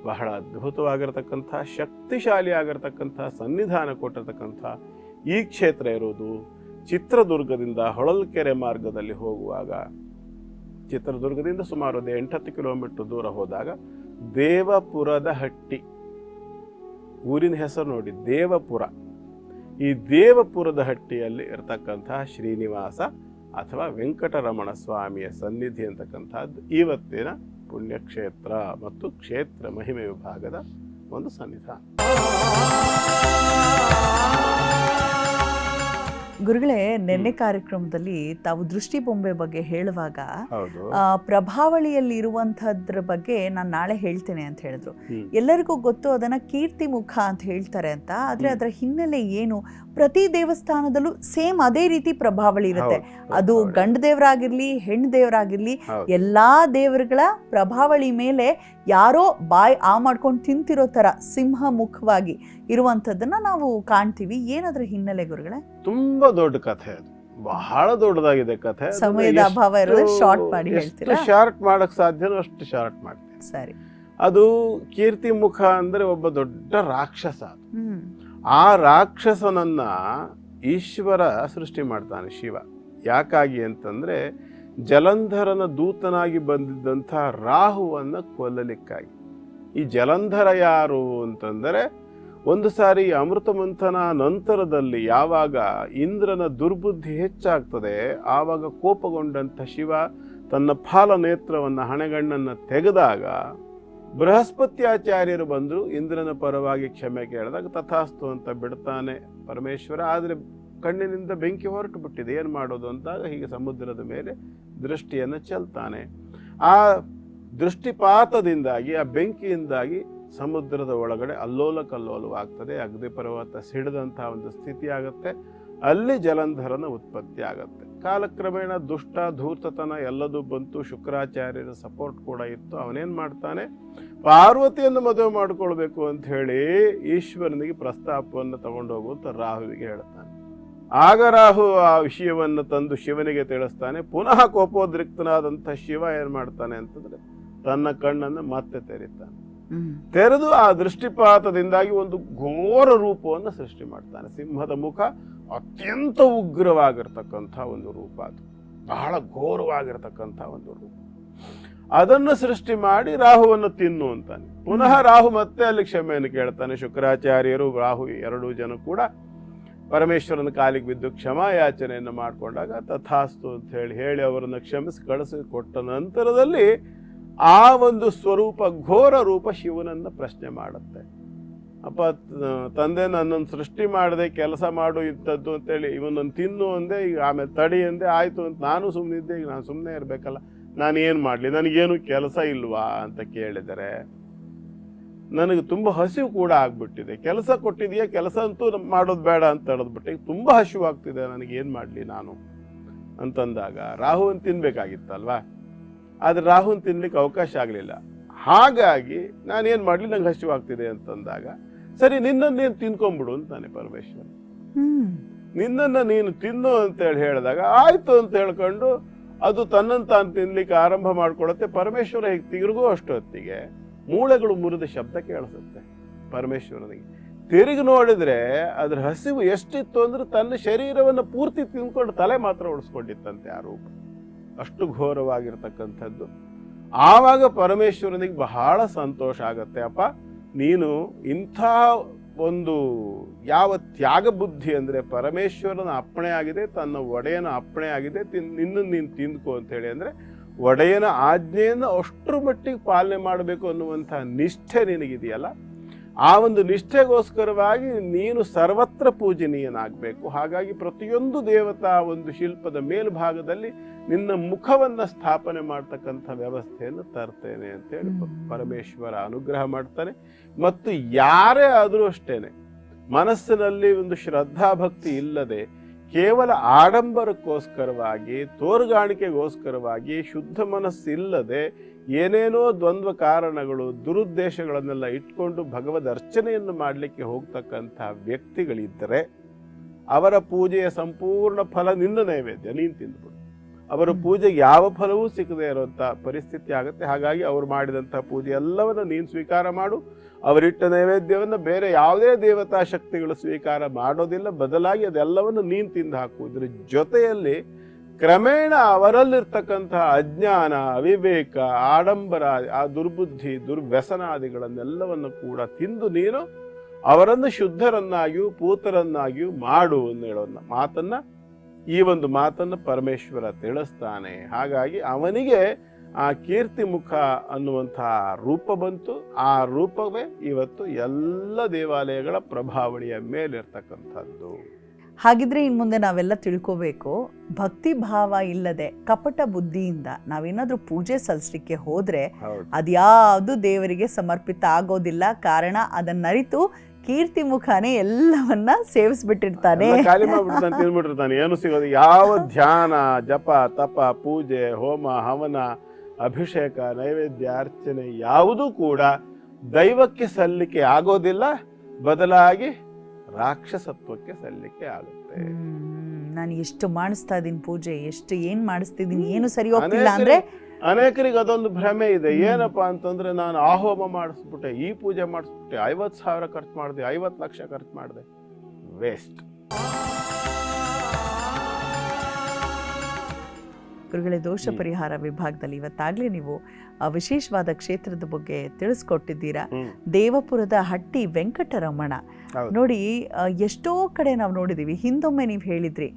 ಬಹಳ ಅದ್ಭುತವಾಗಿರ್ತಕ್ಕಂಥ ಶಕ್ತಿಶಾಲಿ ಆಗಿರ್ತಕ್ಕಂಥ ಸನ್ನಿಧಾನ ಕೊಟ್ಟಿರ್ತಕ್ಕಂಥ ಈ ಕ್ಷೇತ್ರ ಇರೋದು ಚಿತ್ರದುರ್ಗದಿಂದ ಹೊಳಲ್ಕೆರೆ ಮಾರ್ಗದಲ್ಲಿ ಹೋಗುವಾಗ, ಚಿತ್ರದುರ್ಗದಿಂದ ಸುಮಾರು 8-10 ಕಿಲೋಮೀಟರ್ ದೂರ ಹೋದಾಗ ದೇವಪುರದ ಹಟ್ಟಿ, ಊರಿನ ಹೆಸರು ನೋಡಿ ದೇವಪುರ. ಈ ದೇವಪುರದ ಹಟ್ಟಿಯಲ್ಲಿ ಇರತಕ್ಕಂತಹ ಶ್ರೀನಿವಾಸ ಅಥವಾ ವೆಂಕಟರಮಣ ಸ್ವಾಮಿಯ ಸನ್ನಿಧಿ ಅಂತಕ್ಕಂಥದ್ದು ಇವತ್ತಿನ ಪುಣ್ಯಕ್ಷೇತ್ರ ಮತ್ತು ಕ್ಷೇತ್ರ ಮಹಿಮೆ ವಿಭಾಗದ ಒಂದು ಸನ್ನಿಧಾನ. ಗುರುಗಳೇ, ನಿನ್ನೆ ಕಾರ್ಯಕ್ರಮದಲ್ಲಿ ತಾವು ದೃಷ್ಟಿ ಬೊಂಬೆ ಬಗ್ಗೆ ಹೇಳುವಾಗ ಪ್ರಭಾವಳಿಯಲ್ಲಿ ಇರುವಂತಹದ್ರ ಬಗ್ಗೆ ನಾನು ನಾಳೆ ಹೇಳ್ತೇನೆ ಅಂತ ಹೇಳಿದ್ರು. ಎಲ್ಲರಿಗೂ ಗೊತ್ತು ಅದನ್ನ ಕೀರ್ತಿ ಮುಖ ಅಂತ ಹೇಳ್ತಾರೆ ಅಂತ. ಆದ್ರೆ ಅದರ ಹಿನ್ನೆಲೆ ಏನು? ಪ್ರತಿ ದೇವಸ್ಥಾನದಲ್ಲೂ ಸೇಮ್ ಅದೇ ರೀತಿ ಪ್ರಭಾವಳಿ ಇರುತ್ತೆ. ಅದು ಗಂಡು ದೇವರಾಗಿರ್ಲಿ ಹೆಣ್ಣು ದೇವರಾಗಿರ್ಲಿ, ಎಲ್ಲಾ ದೇವರುಗಳ ಪ್ರಭಾವಳಿ ಮೇಲೆ ಯಾರೋ ಬಾಯಿ ಮಾಡ್ಕೊಂಡು ತಿಂತಿರೋ ತರ ಸಿಂಹ ಮುಖವಾಗಿ ಇರುವಂತದ್ದನ್ನ ನಾವು ಕಾಣ್ತೀವಿ. ಏನದ್ರ ಹಿನ್ನೆಲೆ ಗುರುಗಳೇ? ತುಂಬಾ ದೊಡ್ಡ ಕಥೆ ಅದು, ಬಹಳ ದೊಡ್ಡದಾಗಿದೆ ಕಥೆ. ಸಮಯದ ಅಭಾವ ಇರೋದು, ಶಾರ್ಟ್ ಮಾಡಿ ಹೇಳ್ತೀರಾ? ಶಾರ್ಟ್ ಮಾಡಕ್ ಸಾಧ್ಯನೋ ಅಷ್ಟು ಶಾರ್ಟ್ ಮಾಡ್ತೀನಿ. ಸರಿ. ಅದು ಕೀರ್ತಿ ಮುಖ ಅಂದ್ರೆ ಒಬ್ಬ ದೊಡ್ಡ ರಾಕ್ಷಸ. ಆ ರಾಕ್ಷಸನನ್ನ ಈಶ್ವರ ಸೃಷ್ಟಿ ಮಾಡ್ತಾನೆ, ಶಿವ. ಯಾಕಾಗಿ ಅಂತಂದ್ರೆ ಜಲಂಧರನ ದೂತನಾಗಿ ಬಂದಿದ್ದಂಥ ರಾಹುವನ್ನ ಕೊಲ್ಲಲಿಕ್ಕಾಗಿ. ಈ ಜಲಂಧರ ಯಾರು ಅಂತಂದರೆ, ಒಂದು ಸಾರಿ ಅಮೃತ ಮಂಥನ ನಂತರದಲ್ಲಿ ಯಾವಾಗ ಇಂದ್ರನ ದುರ್ಬುದ್ಧಿ ಹೆಚ್ಚಾಗ್ತದೆ, ಆವಾಗ ಕೋಪಗೊಂಡಂಥ ಶಿವ ತನ್ನ ಫಾಲ ನೇತ್ರವನ್ನು, ಹಣೆಗಣ್ಣನ್ನು ತೆಗೆದಾಗ ಬೃಹಸ್ಪತ್ಯಾಚಾರ್ಯರು ಬಂದರು. ಇಂದ್ರನ ಪರವಾಗಿ ಕ್ಷಮೆ ಕೇಳಿದಾಗ ತಥಾಸ್ತು ಅಂತ ಬಿಡ್ತಾನೆ ಪರಮೇಶ್ವರ. ಆದರೆ ಕಣ್ಣಿನಿಂದ ಬೆಂಕಿ ಹೊರಟು ಬಿಟ್ಟಿದೆ, ಏನು ಮಾಡೋದು ಅಂತಾಗ ಹೀಗೆ ಸಮುದ್ರದ ಮೇಲೆ ದೃಷ್ಟಿಯನ್ನು ಚೆಲ್ತಾನೆ. ಆ ದೃಷ್ಟಿಪಾತದಿಂದಾಗಿ, ಆ ಬೆಂಕಿಯಿಂದಾಗಿ ಸಮುದ್ರದ ಒಳಗಡೆ ಅಲ್ಲೋಲ ಕಲ್ಲೋಲವಾಗ್ತದೆ. ಅಗ್ನಿ ಪರ್ವತ ಸಿಡಿದಂತಹ ಒಂದು ಸ್ಥಿತಿ ಆಗುತ್ತೆ. ಅಲ್ಲಿ ಜಲಂಧರನ ಉತ್ಪತ್ತಿ ಆಗುತ್ತೆ. ಕಾಲಕ್ರಮೇಣ ದುಷ್ಟ ಧೂರ್ತತನ ಎಲ್ಲದೂ ಬಂತು. ಶುಕ್ರಾಚಾರ್ಯರ ಸಪೋರ್ಟ್ ಕೂಡ ಇತ್ತು. ಅವನೇನು ಮಾಡ್ತಾನೆ, ಪಾರ್ವತಿಯನ್ನು ಮದುವೆ ಮಾಡಿಕೊಳ್ಬೇಕು ಅಂತ ಹೇಳಿ ಈಶ್ವರನಿಗೆ ಪ್ರಸ್ತಾಪವನ್ನು ತಗೊಂಡೋಗುವಂತ ರಾಹುವಿಗೆ ಹೇಳ್ತಾನೆ. ಆಗ ರಾಹು ಆ ವಿಷಯವನ್ನು ತಂದು ಶಿವನಿಗೆ ತಿಳಿಸ್ತಾನೆ. ಪುನಃ ಕೋಪೋದ್ರಿಕ್ತನಾದಂಥ ಶಿವ ಏನು ಮಾಡ್ತಾನೆ ಅಂತಂದ್ರೆ, ತನ್ನ ಕಣ್ಣನ್ನು ಮತ್ತೆ ತೆರೀತಾನೆ. ತೆರೆದು ಆ ದೃಷ್ಟಿಪಾತದಿಂದಾಗಿ ಒಂದು ಘೋರ ರೂಪವನ್ನು ಸೃಷ್ಟಿ ಮಾಡ್ತಾನೆ. ಸಿಂಹದ ಮುಖ, ಅತ್ಯಂತ ಉಗ್ರವಾಗಿರ್ತಕ್ಕಂಥ ಒಂದು ರೂಪ. ಅದು ಬಹಳ ಘೋರವಾಗಿರ್ತಕ್ಕಂಥ ಒಂದು ರೂಪ. ಅದನ್ನು ಸೃಷ್ಟಿ ಮಾಡಿ ರಾಹುವನ್ನು ತಿನ್ನು ಅಂತಾನೆ. ಪುನಃ ರಾಹು ಮತ್ತೆ ಅಲ್ಲಿ ಕ್ಷಮೆಯನ್ನು ಕೇಳ್ತಾನೆ. ಶುಕ್ರಾಚಾರ್ಯರು ರಾಹು ಎರಡೂ ಜನ ಕೂಡ ಪರಮೇಶ್ವರನ ಕಾಲಿಗೆ ಬಿದ್ದು ಕ್ಷಮಾಯಾಚನೆಯನ್ನು ಮಾಡಿಕೊಂಡಾಗ ತಥಾಸ್ತು ಅಂತ ಹೇಳಿ ಅವರನ್ನು ಕ್ಷಮಿಸಿ ಕಳಿಸಿ ಕೊಟ್ಟ ನಂತರದಲ್ಲಿ ಆ ಒಂದು ಸ್ವರೂಪ ಘೋರ ರೂಪ ಶಿವನನ್ನು ಪ್ರಶ್ನೆ ಮಾಡುತ್ತೆ. ಅಪ್ಪ ತಂದೆ ನನ್ನನ್ನು ಸೃಷ್ಟಿ ಮಾಡದೆ ಕೆಲಸ ಮಾಡು ಇಂಥದ್ದು ಅಂತೇಳಿ ಇವನನ್ನು ತಿನ್ನು ಅಂದೆ, ಈಗ ಆಮೇಲೆ ತಡಿ ಅಂದೆ, ಆಯಿತು ಅಂತ ನಾನು ಸುಮ್ಮನಿದ್ದೆ, ಈಗ ನಾನು ಸುಮ್ಮನೆ ಇರಬೇಕಲ್ಲ, ನಾನು ಏನು ಮಾಡಲಿ, ನನಗೇನು ಕೆಲಸ ಇಲ್ವಾ ಅಂತ ಕೇಳಿದರೆ ನನಗೆ ತುಂಬ ಹಸಿವು ಕೂಡ ಆಗ್ಬಿಟ್ಟಿದೆ. ಕೆಲಸ ಕೊಟ್ಟಿದೆಯಾ, ಕೆಲಸ ಅಂತೂ ಮಾಡೋದು ಬೇಡ ಅಂತ ಹೇಳಿದ್ಬಿಟ್ಟೆ, ಈಗ ತುಂಬ ಹಸಿವು ಆಗ್ತಿದೆ, ನನಗೇನು ಮಾಡಲಿ ನಾನು ಅಂತಂದಾಗ ರಾಹುವನ್ನು ತಿನ್ಬೇಕಾಗಿತ್ತಲ್ವಾ. ಆದರೆ ರಾಹುನ್ ತಿನ್ಲಿಕ್ಕೆ ಅವಕಾಶ ಆಗಲಿಲ್ಲ. ಹಾಗಾಗಿ ನಾನೇನು ಮಾಡಲಿ, ನಂಗೆ ಹಸಿವು ಆಗ್ತಿದೆ ಅಂತಂದಾಗ ಸರಿ ನಿನ್ನನ್ನು ನೀನು ತಿನ್ಕೊಂಬಿಡು ಅಂತಾನೆ ಪರಮೇಶ್ವರ. ನಿನ್ನನ್ನು ನೀನು ತಿನ್ನು ಅಂತೇಳಿ ಹೇಳಿದಾಗ ಆಯಿತು ಅಂತ ಹೇಳ್ಕೊಂಡು ಅದು ತನ್ನನ್ನು ತಾನು ತಿನ್ಲಿಕ್ಕೆ ಆರಂಭ ಮಾಡ್ಕೊಳತ್ತೆ. ಪರಮೇಶ್ವರ ಹೀಗೆ ತಿರುಗೋ ಅಷ್ಟೊತ್ತಿಗೆ ಮೂಳೆಗಳು ಮುರಿದ ಶಬ್ದ ಕೇಳಿಸುತ್ತೆ ಪರಮೇಶ್ವರನಿಗೆ. ತಿರುಗಿ ನೋಡಿದ್ರೆ ಅದ್ರ ಹಸಿವು ಎಷ್ಟಿತ್ತು ಅಂದ್ರೆ ತನ್ನ ಶರೀರವನ್ನು ಪೂರ್ತಿ ತಿನ್ಕೊಂಡು ತಲೆ ಮಾತ್ರ ಉಳಿಸ್ಕೊಂಡಿತ್ತಂತೆ ಆ ರೂಪ. ಅಷ್ಟು ಘೋರವಾಗಿರ್ತಕ್ಕಂಥದ್ದು. ಆವಾಗ ಪರಮೇಶ್ವರನಿಗೆ ಬಹಳ ಸಂತೋಷ ಆಗತ್ತೆ. ಅಪ್ಪ ನೀನು ಇಂಥ ಒಂದು ಯಾವ ತ್ಯಾಗ ಬುದ್ಧಿ ಅಂದರೆ ಪರಮೇಶ್ವರನ ಅಪ್ಪಣೆ ಆಗಿದೆ, ತನ್ನ ಒಡೆಯನ ಅಪ್ಪಣೆ ಆಗಿದೆ, ನಿನ್ನನ್ನು ನೀನು ತಿಂದ್ಕೋ ಅಂತೇಳಿ ಅಂದರೆ ಒಡೆಯನ ಆಜ್ಞೆಯನ್ನು ಅಷ್ಟರ ಮಟ್ಟಿಗೆ ಪಾಲನೆ ಮಾಡಬೇಕು ಅನ್ನುವಂಥ ನಿಷ್ಠೆ ನಿನಗಿದೆಯಲ್ಲ, ಆ ಒಂದು ನಿಷ್ಠೆಗೋಸ್ಕರವಾಗಿ ನೀನು ಸರ್ವತ್ರ ಪೂಜನೀಯನಾಗಬೇಕು. ಹಾಗಾಗಿ ಪ್ರತಿಯೊಂದು ದೇವತಾ ಒಂದು ಶಿಲ್ಪದ ಮೇಲ್ಭಾಗದಲ್ಲಿ ನಿನ್ನ ಮುಖವನ್ನು ಸ್ಥಾಪನೆ ಮಾಡ್ತಕ್ಕಂಥ ವ್ಯವಸ್ಥೆಯನ್ನು ತರ್ತೇನೆ ಅಂತೇಳಿ ಪರಮೇಶ್ವರ ಅನುಗ್ರಹ ಮಾಡ್ತಾನೆ. ಮತ್ತು ಯಾರೇ ಆದರೂ ಅಷ್ಟೇನೆ ಮನಸ್ಸಿನಲ್ಲಿ ಒಂದು ಶ್ರದ್ಧಾಭಕ್ತಿ ಇಲ್ಲದೆ ಕೇವಲ ಆಡಂಬರಕ್ಕೋಸ್ಕರವಾಗಿ, ತೋರ್ಗಾಣಿಕೆಗೋಸ್ಕರವಾಗಿ, ಶುದ್ಧ ಮನಸ್ಸಿಲ್ಲದೆ ಏನೇನೋ ದ್ವಂದ್ವ ಕಾರಣಗಳು, ದುರುದ್ದೇಶಗಳನ್ನೆಲ್ಲ ಇಟ್ಕೊಂಡು ಭಗವದ್ ಅರ್ಚನೆಯನ್ನು ಮಾಡಲಿಕ್ಕೆ ಹೋಗ್ತಕ್ಕಂಥ ವ್ಯಕ್ತಿಗಳಿದ್ದರೆ ಅವರ ಪೂಜೆಯ ಸಂಪೂರ್ಣ ಫಲ ನಿನ್ನ ನೈವೇದ್ಯ ನೀನು ತಿಂದ್ಬಿಡು. ಅವರ ಪೂಜೆಗೆ ಯಾವ ಫಲವೂ ಸಿಕ್ಕದೆ ಇರುವಂಥ ಪರಿಸ್ಥಿತಿ ಆಗುತ್ತೆ. ಹಾಗಾಗಿ ಅವರು ಮಾಡಿದಂಥ ಪೂಜೆ ಎಲ್ಲವನ್ನು ನೀನು ಸ್ವೀಕಾರ ಮಾಡು. ಅವರಿಟ್ಟ ನೈವೇದ್ಯವನ್ನು ಬೇರೆ ಯಾವುದೇ ದೇವತಾ ಶಕ್ತಿಗಳು ಸ್ವೀಕಾರ ಮಾಡೋದಿಲ್ಲ. ಬದಲಾಗಿ ಅದೆಲ್ಲವನ್ನು ನೀನು ತಿಂದು ಹಾಕುವುದರ ಜೊತೆಯಲ್ಲಿ ಕ್ರಮೇಣ ಅವರಲ್ಲಿರ್ತಕ್ಕಂಥ ಅಜ್ಞಾನ, ಅವಿವೇಕ, ಆಡಂಬರ, ಆ ದುರ್ಬುದ್ಧಿ, ದುರ್ವ್ಯಸನಾದಿಗಳನ್ನೆಲ್ಲವನ್ನು ಕೂಡ ತಿಂದು ನೀನು ಅವರನ್ನು ಶುದ್ಧರನ್ನಾಗಿಯೂ ಪೂತರನ್ನಾಗಿಯೂ ಮಾಡು ಅಂತ ಹೇಳೋ ಮಾತನ್ನ, ಈ ಒಂದು ಮಾತನ್ನು ಪರಮೇಶ್ವರ ತಿಳಿಸ್ತಾನೆ. ಹಾಗಾಗಿ ಅವನಿಗೆ ಆ ಕೀರ್ತಿ ಮುಖ ಅನ್ನುವಂತಹ ರೂಪ ಬಂತು. ಆ ರೂಪವೇ ಇವತ್ತು ಎಲ್ಲ ದೇವಾಲಯಗಳ ಪ್ರಭಾವಳಿಯ ಮೇಲಿರ್ತಕ್ಕಂಥದ್ದು. ಹಾಗಿದ್ರೆ ಇನ್ನು ಮುಂದೆ ನಾವೆಲ್ಲ ತಿಳ್ಕೋಬೇಕು, ಭಕ್ತಿ ಭಾವ ಇಲ್ಲದೆ ಕಪಟ ಬುದ್ಧಿಯಿಂದ ನಾವೇನಾದ್ರೂ ಪೂಜೆ ಸಲ್ಲಿಸಲಿಕ್ಕೆ ಹೋದ್ರೆ ಅದ್ಯಾವುದು ದೇವರಿಗೆ ಸಮರ್ಪಿತ ಆಗೋದಿಲ್ಲ. ಕಾರಣ ಅದನ್ನರಿತು ಕೀರ್ತಿ ಮುಖಾನೇ ಎಲ್ಲವನ್ನ ಸೇವಿಸ್ಬಿಟ್ಟಿರ್ತಾನೆ, ಖಾಲಿ ಮಾಡ್ಬಿಡ್ತಾನೆ, ತಿಂದ್ಬಿಟ್ಟಿರ್ತಾನೆ. ಏನು ಸಿಗೋದು, ಯಾವ ಧ್ಯಾನ, ಜಪ, ತಪ, ಪೂಜೆ, ಹೋಮ, ಹವನ, ಅಭಿಷೇಕ, ನೈವೇದ್ಯ, ಅರ್ಚನೆ ಯಾವುದೂ ಕೂಡ ದೈವಕ್ಕೆ ಸಲ್ಲಿಕೆ ಆಗೋದಿಲ್ಲ. ಬದಲಾಗಿ ರಾಕ್ಷಸತ್ವಕ್ಕೆ ಸಲ್ಲಿಕೆ ಆಗುತ್ತೆ. ನಾನು ಎಷ್ಟು ಮಾಡಿಸ್ತಾ ಇದ್ದೀನಿ ಪೂಜೆ, ಎಷ್ಟು ಏನ್ ಮಾಡಿಸ್ತಿದ್ದೀನಿ, ಏನು ಸರಿ ಹೋಗ್ತಿಲ್ಲ ಅಂದ್ರೆ ಅನೇಕರಿಗೆ ಅದೊಂದು ಭ್ರಮೆ ಇದೆ. ಏನಪ್ಪಾ ಅಂತಂದ್ರೆ ನಾನು ಆ ಹೋಮ ಮಾಡಿಸ್ಬಿಟ್ಟೆ, ಈ ಪೂಜೆ ಮಾಡಿಸ್ಬಿಟ್ಟೆ, 50,000 ಖರ್ಚು ಮಾಡಿದೆ, 50 ಲಕ್ಷ ಖರ್ಚು ಮಾಡಿದೆ, ವೇಸ್ಟ್. ಗುರುಗಳೇ, ದೋಷ ಪರಿಹಾರ ವಿಭಾಗದಲ್ಲಿ ಇವತ್ತಾಗ್ಲೇ ನೀವು ವಿಶೇಷವಾದ ಕ್ಷೇತ್ರದ ಬಗ್ಗೆ ತಿಳಿಸ್ಕೊಟ್ಟಿದ್ದೀರಾ. ದೇವಪುರದ ಹಟ್ಟಿ ವೆಂಕಟರಮಣ ನೋಡಿ, ಎಷ್ಟೋ ಕಡೆ ನಾವು ನೋಡಿದೀವಿ. ಹಿಂದೊಮ್ಮೆ ನೀವು ಹೇಳಿದ್ರಿ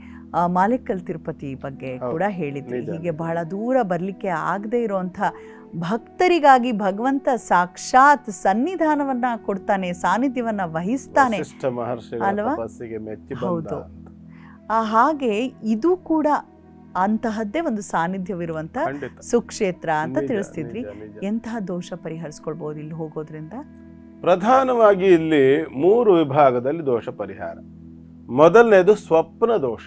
ಮಾಲೆಕ್ಕಲ್ ತಿರುಪತಿ ಬಗ್ಗೆ ಕೂಡ ಹೇಳಿದ್ರಿ. ಹೀಗೆ ಬಹಳ ದೂರ ಬರ್ಲಿಕ್ಕೆ ಆಗದೆ ಇರುವಂತ ಭಕ್ತರಿಗಾಗಿ ಭಗವಂತ ಸಾಕ್ಷಾತ್ ಸನ್ನಿಧಾನವನ್ನ ಕೊಡ್ತಾನೆ, ಸಾನ್ನಿಧ್ಯವನ್ನ ವಹಿಸ್ತಾನೆ ಅಲ್ವಾ? ಹೌದು. ಹಾಗೆ ಇದು ಕೂಡ ಅಂತಹದ್ದೇ ಒಂದು ಸಾನ್ನಿಧ್ಯವಿರುವಂತ ಸುಕ್ಷೇತ್ರ ಅಂತ ತಿಳಿಸ್ತಿದ್ರಿ. ಎಂತಹ ದೋಷ ಪರಿಹರಿಸ್ಕೊಳ್ಬಹುದು ಇಲ್ಲಿ ಹೋಗೋದ್ರಿಂದ? ಪ್ರಧಾನವಾಗಿ ಇಲ್ಲಿ 3 ವಿಭಾಗದಲ್ಲಿ ದೋಷ ಪರಿಹಾರ. ಮೊದಲನೇದು ಸ್ವಪ್ನ ದೋಷ.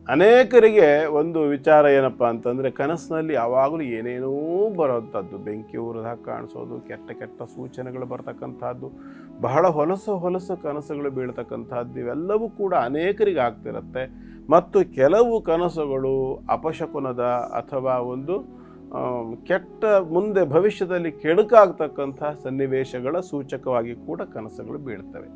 ಅನೇಕರಿಗೆ ಒಂದು ವಿಚಾರ ಏನಪ್ಪಾ ಅಂತಂದ್ರೆ, ಕನಸಿನಲ್ಲಿ ಯಾವಾಗಲೂ ಏನೇನೋ ಬರೋಂಥದ್ದು, ಬೆಂಕಿ ಉರಿದಾಗ ಕಾಣಿಸೋದು, ಕೆಟ್ಟ ಕೆಟ್ಟ ಸೂಚನೆಗಳು ಬರ್ತಕ್ಕಂಥದ್ದು, ಬಹಳ ಹೊಲಸು ಕನಸುಗಳು ಬೀಳ್ತಕ್ಕಂಥದ್ದು, ಇವೆಲ್ಲವೂ ಕೂಡ ಅನೇಕರಿಗೆ ಆಗ್ತಿರತ್ತೆ. ಮತ್ತು ಕೆಲವು ಕನಸುಗಳು ಅಪಶಕುನದ ಅಥವಾ ಒಂದು ಕೆಟ್ಟ, ಮುಂದೆ ಭವಿಷ್ಯದಲ್ಲಿ ಕೆಡುಕಾಗ್ತಕ್ಕಂಥ ಸನ್ನಿವೇಶಗಳ ಸೂಚಕವಾಗಿ ಕೂಡ ಕನಸುಗಳು ಬೀಳ್ತವೆ.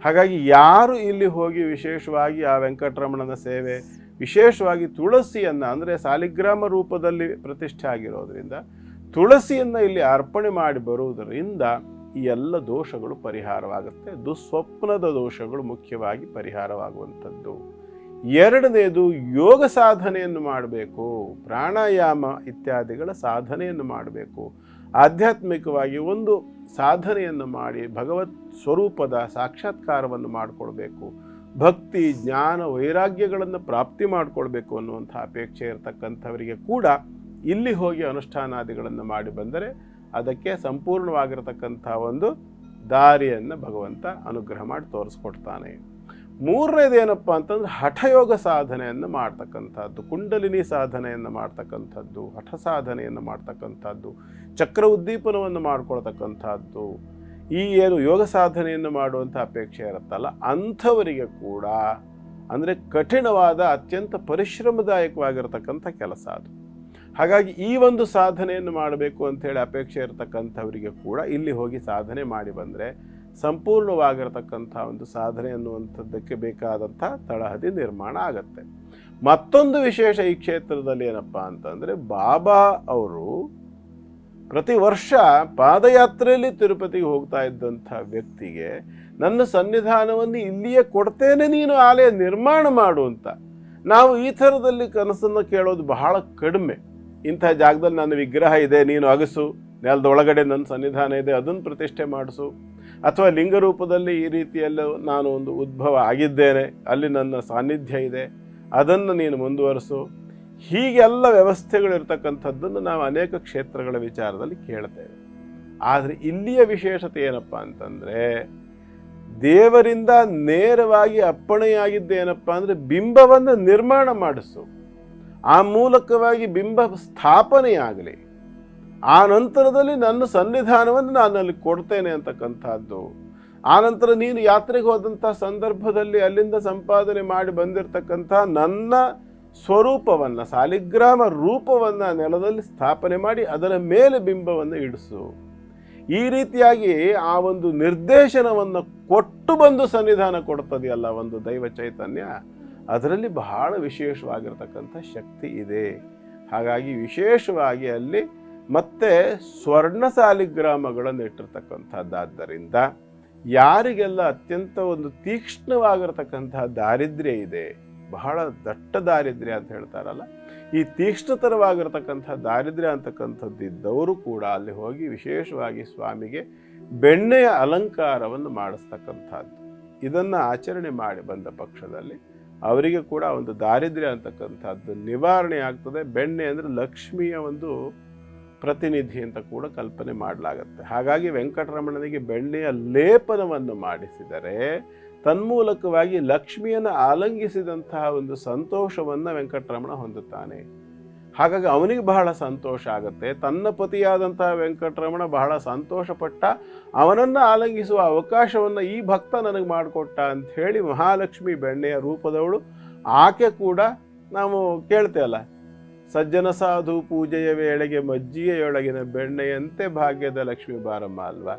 ಹಾಗಾಗಿ ಯಾರು ಇಲ್ಲಿ ಹೋಗಿ ವಿಶೇಷವಾಗಿ ಆ ವೆಂಕಟರಮಣನ ಸೇವೆ, ವಿಶೇಷವಾಗಿ ತುಳಸಿಯನ್ನು, ಅಂದರೆ ಸಾಲಿಗ್ರಾಮ ರೂಪದಲ್ಲಿ ಪ್ರತಿಷ್ಠೆ ಆಗಿರೋದ್ರಿಂದ ತುಳಸಿಯನ್ನು ಇಲ್ಲಿ ಅರ್ಪಣೆ ಮಾಡಿ ಬರುವುದರಿಂದ ಈ ಎಲ್ಲ ದೋಷಗಳು ಪರಿಹಾರವಾಗುತ್ತೆ. ದುಸ್ವಪ್ನದ ದೋಷಗಳು ಮುಖ್ಯವಾಗಿ ಪರಿಹಾರವಾಗುವಂಥದ್ದು. ಎರಡನೇದು, ಯೋಗ ಸಾಧನೆಯನ್ನು ಮಾಡಬೇಕು, ಪ್ರಾಣಾಯಾಮ ಇತ್ಯಾದಿಗಳ ಸಾಧನೆಯನ್ನು ಮಾಡಬೇಕು. ಆಧ್ಯಾತ್ಮಿಕವಾಗಿ ಒಂದು ಸಾಧನೆಯನ್ನು ಮಾಡಿ ಭಗವತ್ ಸ್ವರೂಪದ ಸಾಕ್ಷಾತ್ಕಾರವನ್ನು ಮಾಡಿಕೊಳ್ಬೇಕು, ಭಕ್ತಿ ಜ್ಞಾನ ವೈರಾಗ್ಯಗಳನ್ನು ಪ್ರಾಪ್ತಿ ಮಾಡಿಕೊಳ್ಬೇಕು ಅನ್ನುವಂಥ ಅಪೇಕ್ಷೆ ಇರತಕ್ಕಂಥವರಿಗೆ ಕೂಡ ಇಲ್ಲಿ ಹೋಗಿ ಅನುಷ್ಠಾನಾದಿಗಳನ್ನು ಮಾಡಿ ಬಂದರೆ ಅದಕ್ಕೆ ಸಂಪೂರ್ಣವಾಗಿರತಕ್ಕಂಥ ಒಂದು ದಾರಿಯನ್ನು ಭಗವಂತ ಅನುಗ್ರಹ ಮಾಡಿ ತೋರಿಸ್ಕೊಡ್ತಾನೆ. ಮೂರನೇದು ಏನಪ್ಪ ಅಂತಂದ್ರೆ ಹಠಯೋಗ ಸಾಧನೆಯನ್ನು ಮಾಡ್ತಕ್ಕಂಥದ್ದು, ಕುಂಡಲಿನಿ ಸಾಧನೆಯನ್ನು ಮಾಡ್ತಕ್ಕಂಥದ್ದು, ಹಠ ಸಾಧನೆಯನ್ನು ಮಾಡ್ತಕ್ಕಂಥದ್ದು, ಚಕ್ರ ಉದ್ದೀಪನವನ್ನು ಮಾಡ್ಕೊಳ್ತಕ್ಕಂಥದ್ದು. ಈ ಏನು ಯೋಗ ಸಾಧನೆಯನ್ನು ಮಾಡುವಂಥ ಅಪೇಕ್ಷೆ ಇರುತ್ತಲ್ಲ ಅಂಥವರಿಗೆ ಕೂಡ ಅಂದರೆ ಕಠಿಣವಾದ ಅತ್ಯಂತ ಪರಿಶ್ರಮದಾಯಕವಾಗಿರತಕ್ಕಂಥ ಕೆಲಸ ಅದು. ಹಾಗಾಗಿ ಈ ಒಂದು ಸಾಧನೆಯನ್ನು ಮಾಡಬೇಕು ಅಂಥೇಳಿ ಅಪೇಕ್ಷೆ ಇರತಕ್ಕಂಥವರಿಗೆ ಕೂಡ ಇಲ್ಲಿ ಹೋಗಿ ಸಾಧನೆ ಮಾಡಿ ಬಂದರೆ ಸಂಪೂರ್ಣವಾಗಿರತಕ್ಕಂಥ ಒಂದು ಸಾಧನೆ ಅನ್ನುವಂಥದ್ದಕ್ಕೆ ಬೇಕಾದಂಥ ತಳಹದಿ ನಿರ್ಮಾಣ ಆಗತ್ತೆ. ಮತ್ತೊಂದು ವಿಶೇಷ ಈ ಕ್ಷೇತ್ರದಲ್ಲಿ ಏನಪ್ಪ ಅಂತಂದರೆ, ಬಾಬಾ ಅವರು ಪ್ರತಿ ವರ್ಷ ಪಾದಯಾತ್ರೆಯಲ್ಲಿ ತಿರುಪತಿಗೆ ಹೋಗ್ತಾ ಇದ್ದಂಥ ವ್ಯಕ್ತಿಗೆ ನನ್ನ ಸನ್ನಿಧಾನವನ್ನು ಇಲ್ಲಿಯೇ ಕೊಡ್ತೇನೆ, ನೀನು ಆಲಯ ನಿರ್ಮಾಣ ಮಾಡು ಅಂತ. ನಾವು ಈ ಥರದಲ್ಲಿ ಕನಸನ್ನು ಕೇಳೋದು ಬಹಳ ಕಡಿಮೆ. ಇಂಥ ಜಾಗದಲ್ಲಿ ನನ್ನ ವಿಗ್ರಹ ಇದೆ, ನೀನು ಅಗಸು, ನೆಲದೊಳಗಡೆ ನನ್ನ ಸನ್ನಿಧಾನ ಇದೆ, ಅದನ್ನು ಪ್ರತಿಷ್ಠೆ ಮಾಡಿಸು, ಅಥವಾ ಲಿಂಗರೂಪದಲ್ಲಿ ಈ ರೀತಿಯಲ್ಲೂ ನಾನು ಒಂದು ಉದ್ಭವ ಆಗಿದ್ದೇನೆ, ಅಲ್ಲಿ ನನ್ನ ಸಾನ್ನಿಧ್ಯ ಇದೆ, ಅದನ್ನು ನೀನು ಮುಂದುವರಿಸು. ಹೀಗೆಲ್ಲ ವ್ಯವಸ್ಥೆಗಳಿರ್ತಕ್ಕಂಥದ್ದನ್ನು ನಾವು ಅನೇಕ ಕ್ಷೇತ್ರಗಳ ವಿಚಾರದಲ್ಲಿ ಕೇಳ್ತೇವೆ. ಆದರೆ ಇಲ್ಲಿಯ ವಿಶೇಷತೆ ಏನಪ್ಪ ಅಂತಂದರೆ, ದೇವರಿಂದ ನೇರವಾಗಿ ಅಪ್ಪಣೆಯಾಗಿದ್ದೇನಪ್ಪ ಅಂದರೆ ಬಿಂಬವನ್ನು ನಿರ್ಮಾಣ ಮಾಡಿಸು, ಆ ಮೂಲಕವಾಗಿ ಬಿಂಬ ಸ್ಥಾಪನೆಯಾಗಲಿ, ಆ ನಂತರದಲ್ಲಿ ನನ್ನ ಸನ್ನಿಧಾನವನ್ನು ನಾನು ಅಲ್ಲಿ ಕೊಡ್ತೇನೆ ಅಂತಕ್ಕಂಥದ್ದು. ಆನಂತರ ನೀನು ಯಾತ್ರೆಗೆ ಹೋದಂಥ ಸಂದರ್ಭದಲ್ಲಿ ಅಲ್ಲಿಂದ ಸಂಪಾದನೆ ಮಾಡಿ ಬಂದಿರತಕ್ಕಂಥ ನನ್ನ ಸ್ವರೂಪವನ್ನು, ಸಾಲಿಗ್ರಾಮ ರೂಪವನ್ನು ನೆಲದಲ್ಲಿ ಸ್ಥಾಪನೆ ಮಾಡಿ ಅದರ ಮೇಲೆ ಬಿಂಬವನ್ನು ಇಡಿಸು. ಈ ರೀತಿಯಾಗಿ ಆ ಒಂದು ನಿರ್ದೇಶನವನ್ನು ಕೊಟ್ಟು ಬಂದು ಸನ್ನಿಧಾನ ಕೊಡ್ತದೆಯಲ್ಲ ಒಂದು ದೈವ ಚೈತನ್ಯ, ಅದರಲ್ಲಿ ಬಹಳ ವಿಶೇಷವಾಗಿರ್ತಕ್ಕಂಥ ಶಕ್ತಿ ಇದೆ. ಹಾಗಾಗಿ ವಿಶೇಷವಾಗಿ ಅಲ್ಲಿ ಮತ್ತೆ ಸ್ವರ್ಣ ಸಾಲಿಗ್ರಾಮಗಳನ್ನು ಇಟ್ಟಿರ್ತಕ್ಕಂಥದ್ದಾದ್ದರಿಂದ ಯಾರಿಗೆಲ್ಲ ಅತ್ಯಂತ ಒಂದು ತೀಕ್ಷ್ಣವಾಗಿರತಕ್ಕಂತಹ ದಾರಿದ್ರ್ಯ ಇದೆ, ಬಹಳ ದಟ್ಟ ದಾರಿದ್ರ್ಯ ಅಂತ ಹೇಳ್ತಾರಲ್ಲ, ಈ ತೀಕ್ಷ್ಣತರವಾಗಿರತಕ್ಕಂಥ ದಾರಿದ್ರ್ಯ ಅಂತಕ್ಕಂಥದ್ದಿದ್ದವರು ಕೂಡ ಅಲ್ಲಿ ಹೋಗಿ ವಿಶೇಷವಾಗಿ ಸ್ವಾಮಿಗೆ ಬೆಣ್ಣೆಯ ಅಲಂಕಾರವನ್ನು ಮಾಡಿಸ್ತಕ್ಕಂಥದ್ದು. ಇದನ್ನು ಆಚರಣೆ ಮಾಡಿ ಬಂದ ಪಕ್ಷದಲ್ಲಿ ಅವರಿಗೆ ಕೂಡ ಒಂದು ದಾರಿದ್ರ್ಯ ಅಂತಕ್ಕಂಥದ್ದು ನಿವಾರಣೆ ಆಗ್ತದೆ. ಬೆಣ್ಣೆ ಅಂದರೆ ಲಕ್ಷ್ಮಿಯ ಒಂದು ಪ್ರತಿನಿಧಿ ಅಂತ ಕೂಡ ಕಲ್ಪನೆ ಮಾಡಲಾಗತ್ತೆ. ಹಾಗಾಗಿ ವೆಂಕಟರಮಣನಿಗೆ ಬೆಣ್ಣೆಯ ಲೇಪನವನ್ನು ಮಾಡಿಸಿದರೆ ತನ್ಮೂಲಕವಾಗಿ ಲಕ್ಷ್ಮಿಯನ್ನು ಆಲಂಗಿಸಿದಂತಹ ಒಂದು ಸಂತೋಷವನ್ನು ವೆಂಕಟರಮಣ ಹೊಂದುತ್ತಾನೆ. ಹಾಗಾಗಿ ಅವನಿಗೆ ಬಹಳ ಸಂತೋಷ ಆಗುತ್ತೆ. ತನ್ನ ಪತಿಯಾದಂತಹ ವೆಂಕಟರಮಣ ಬಹಳ ಸಂತೋಷಪಟ್ಟ, ಅವನನ್ನು ಆಲಂಗಿಸುವ ಅವಕಾಶವನ್ನು ಈ ಭಕ್ತ ನನಗೆ ಮಾಡಿಕೊಟ್ಟ ಅಂಥೇಳಿ ಮಹಾಲಕ್ಷ್ಮಿ ಬೆಣ್ಣೆಯ ರೂಪದವಳು. ಆಕೆ ಕೂಡ ನಾವು ಕೇಳ್ತೇವಲ್ಲ, ಸಜ್ಜನ ಸಾಧು ಪೂಜೆಯ ವೇಳೆಗೆ ಮಜ್ಜಿಗೆಯೊಳಗಿನ ಬೆಣ್ಣೆಯಂತೆ ಭಾಗ್ಯದ ಲಕ್ಷ್ಮೀ ಬಾರಮ್ಮ ಅಲ್ವಾ.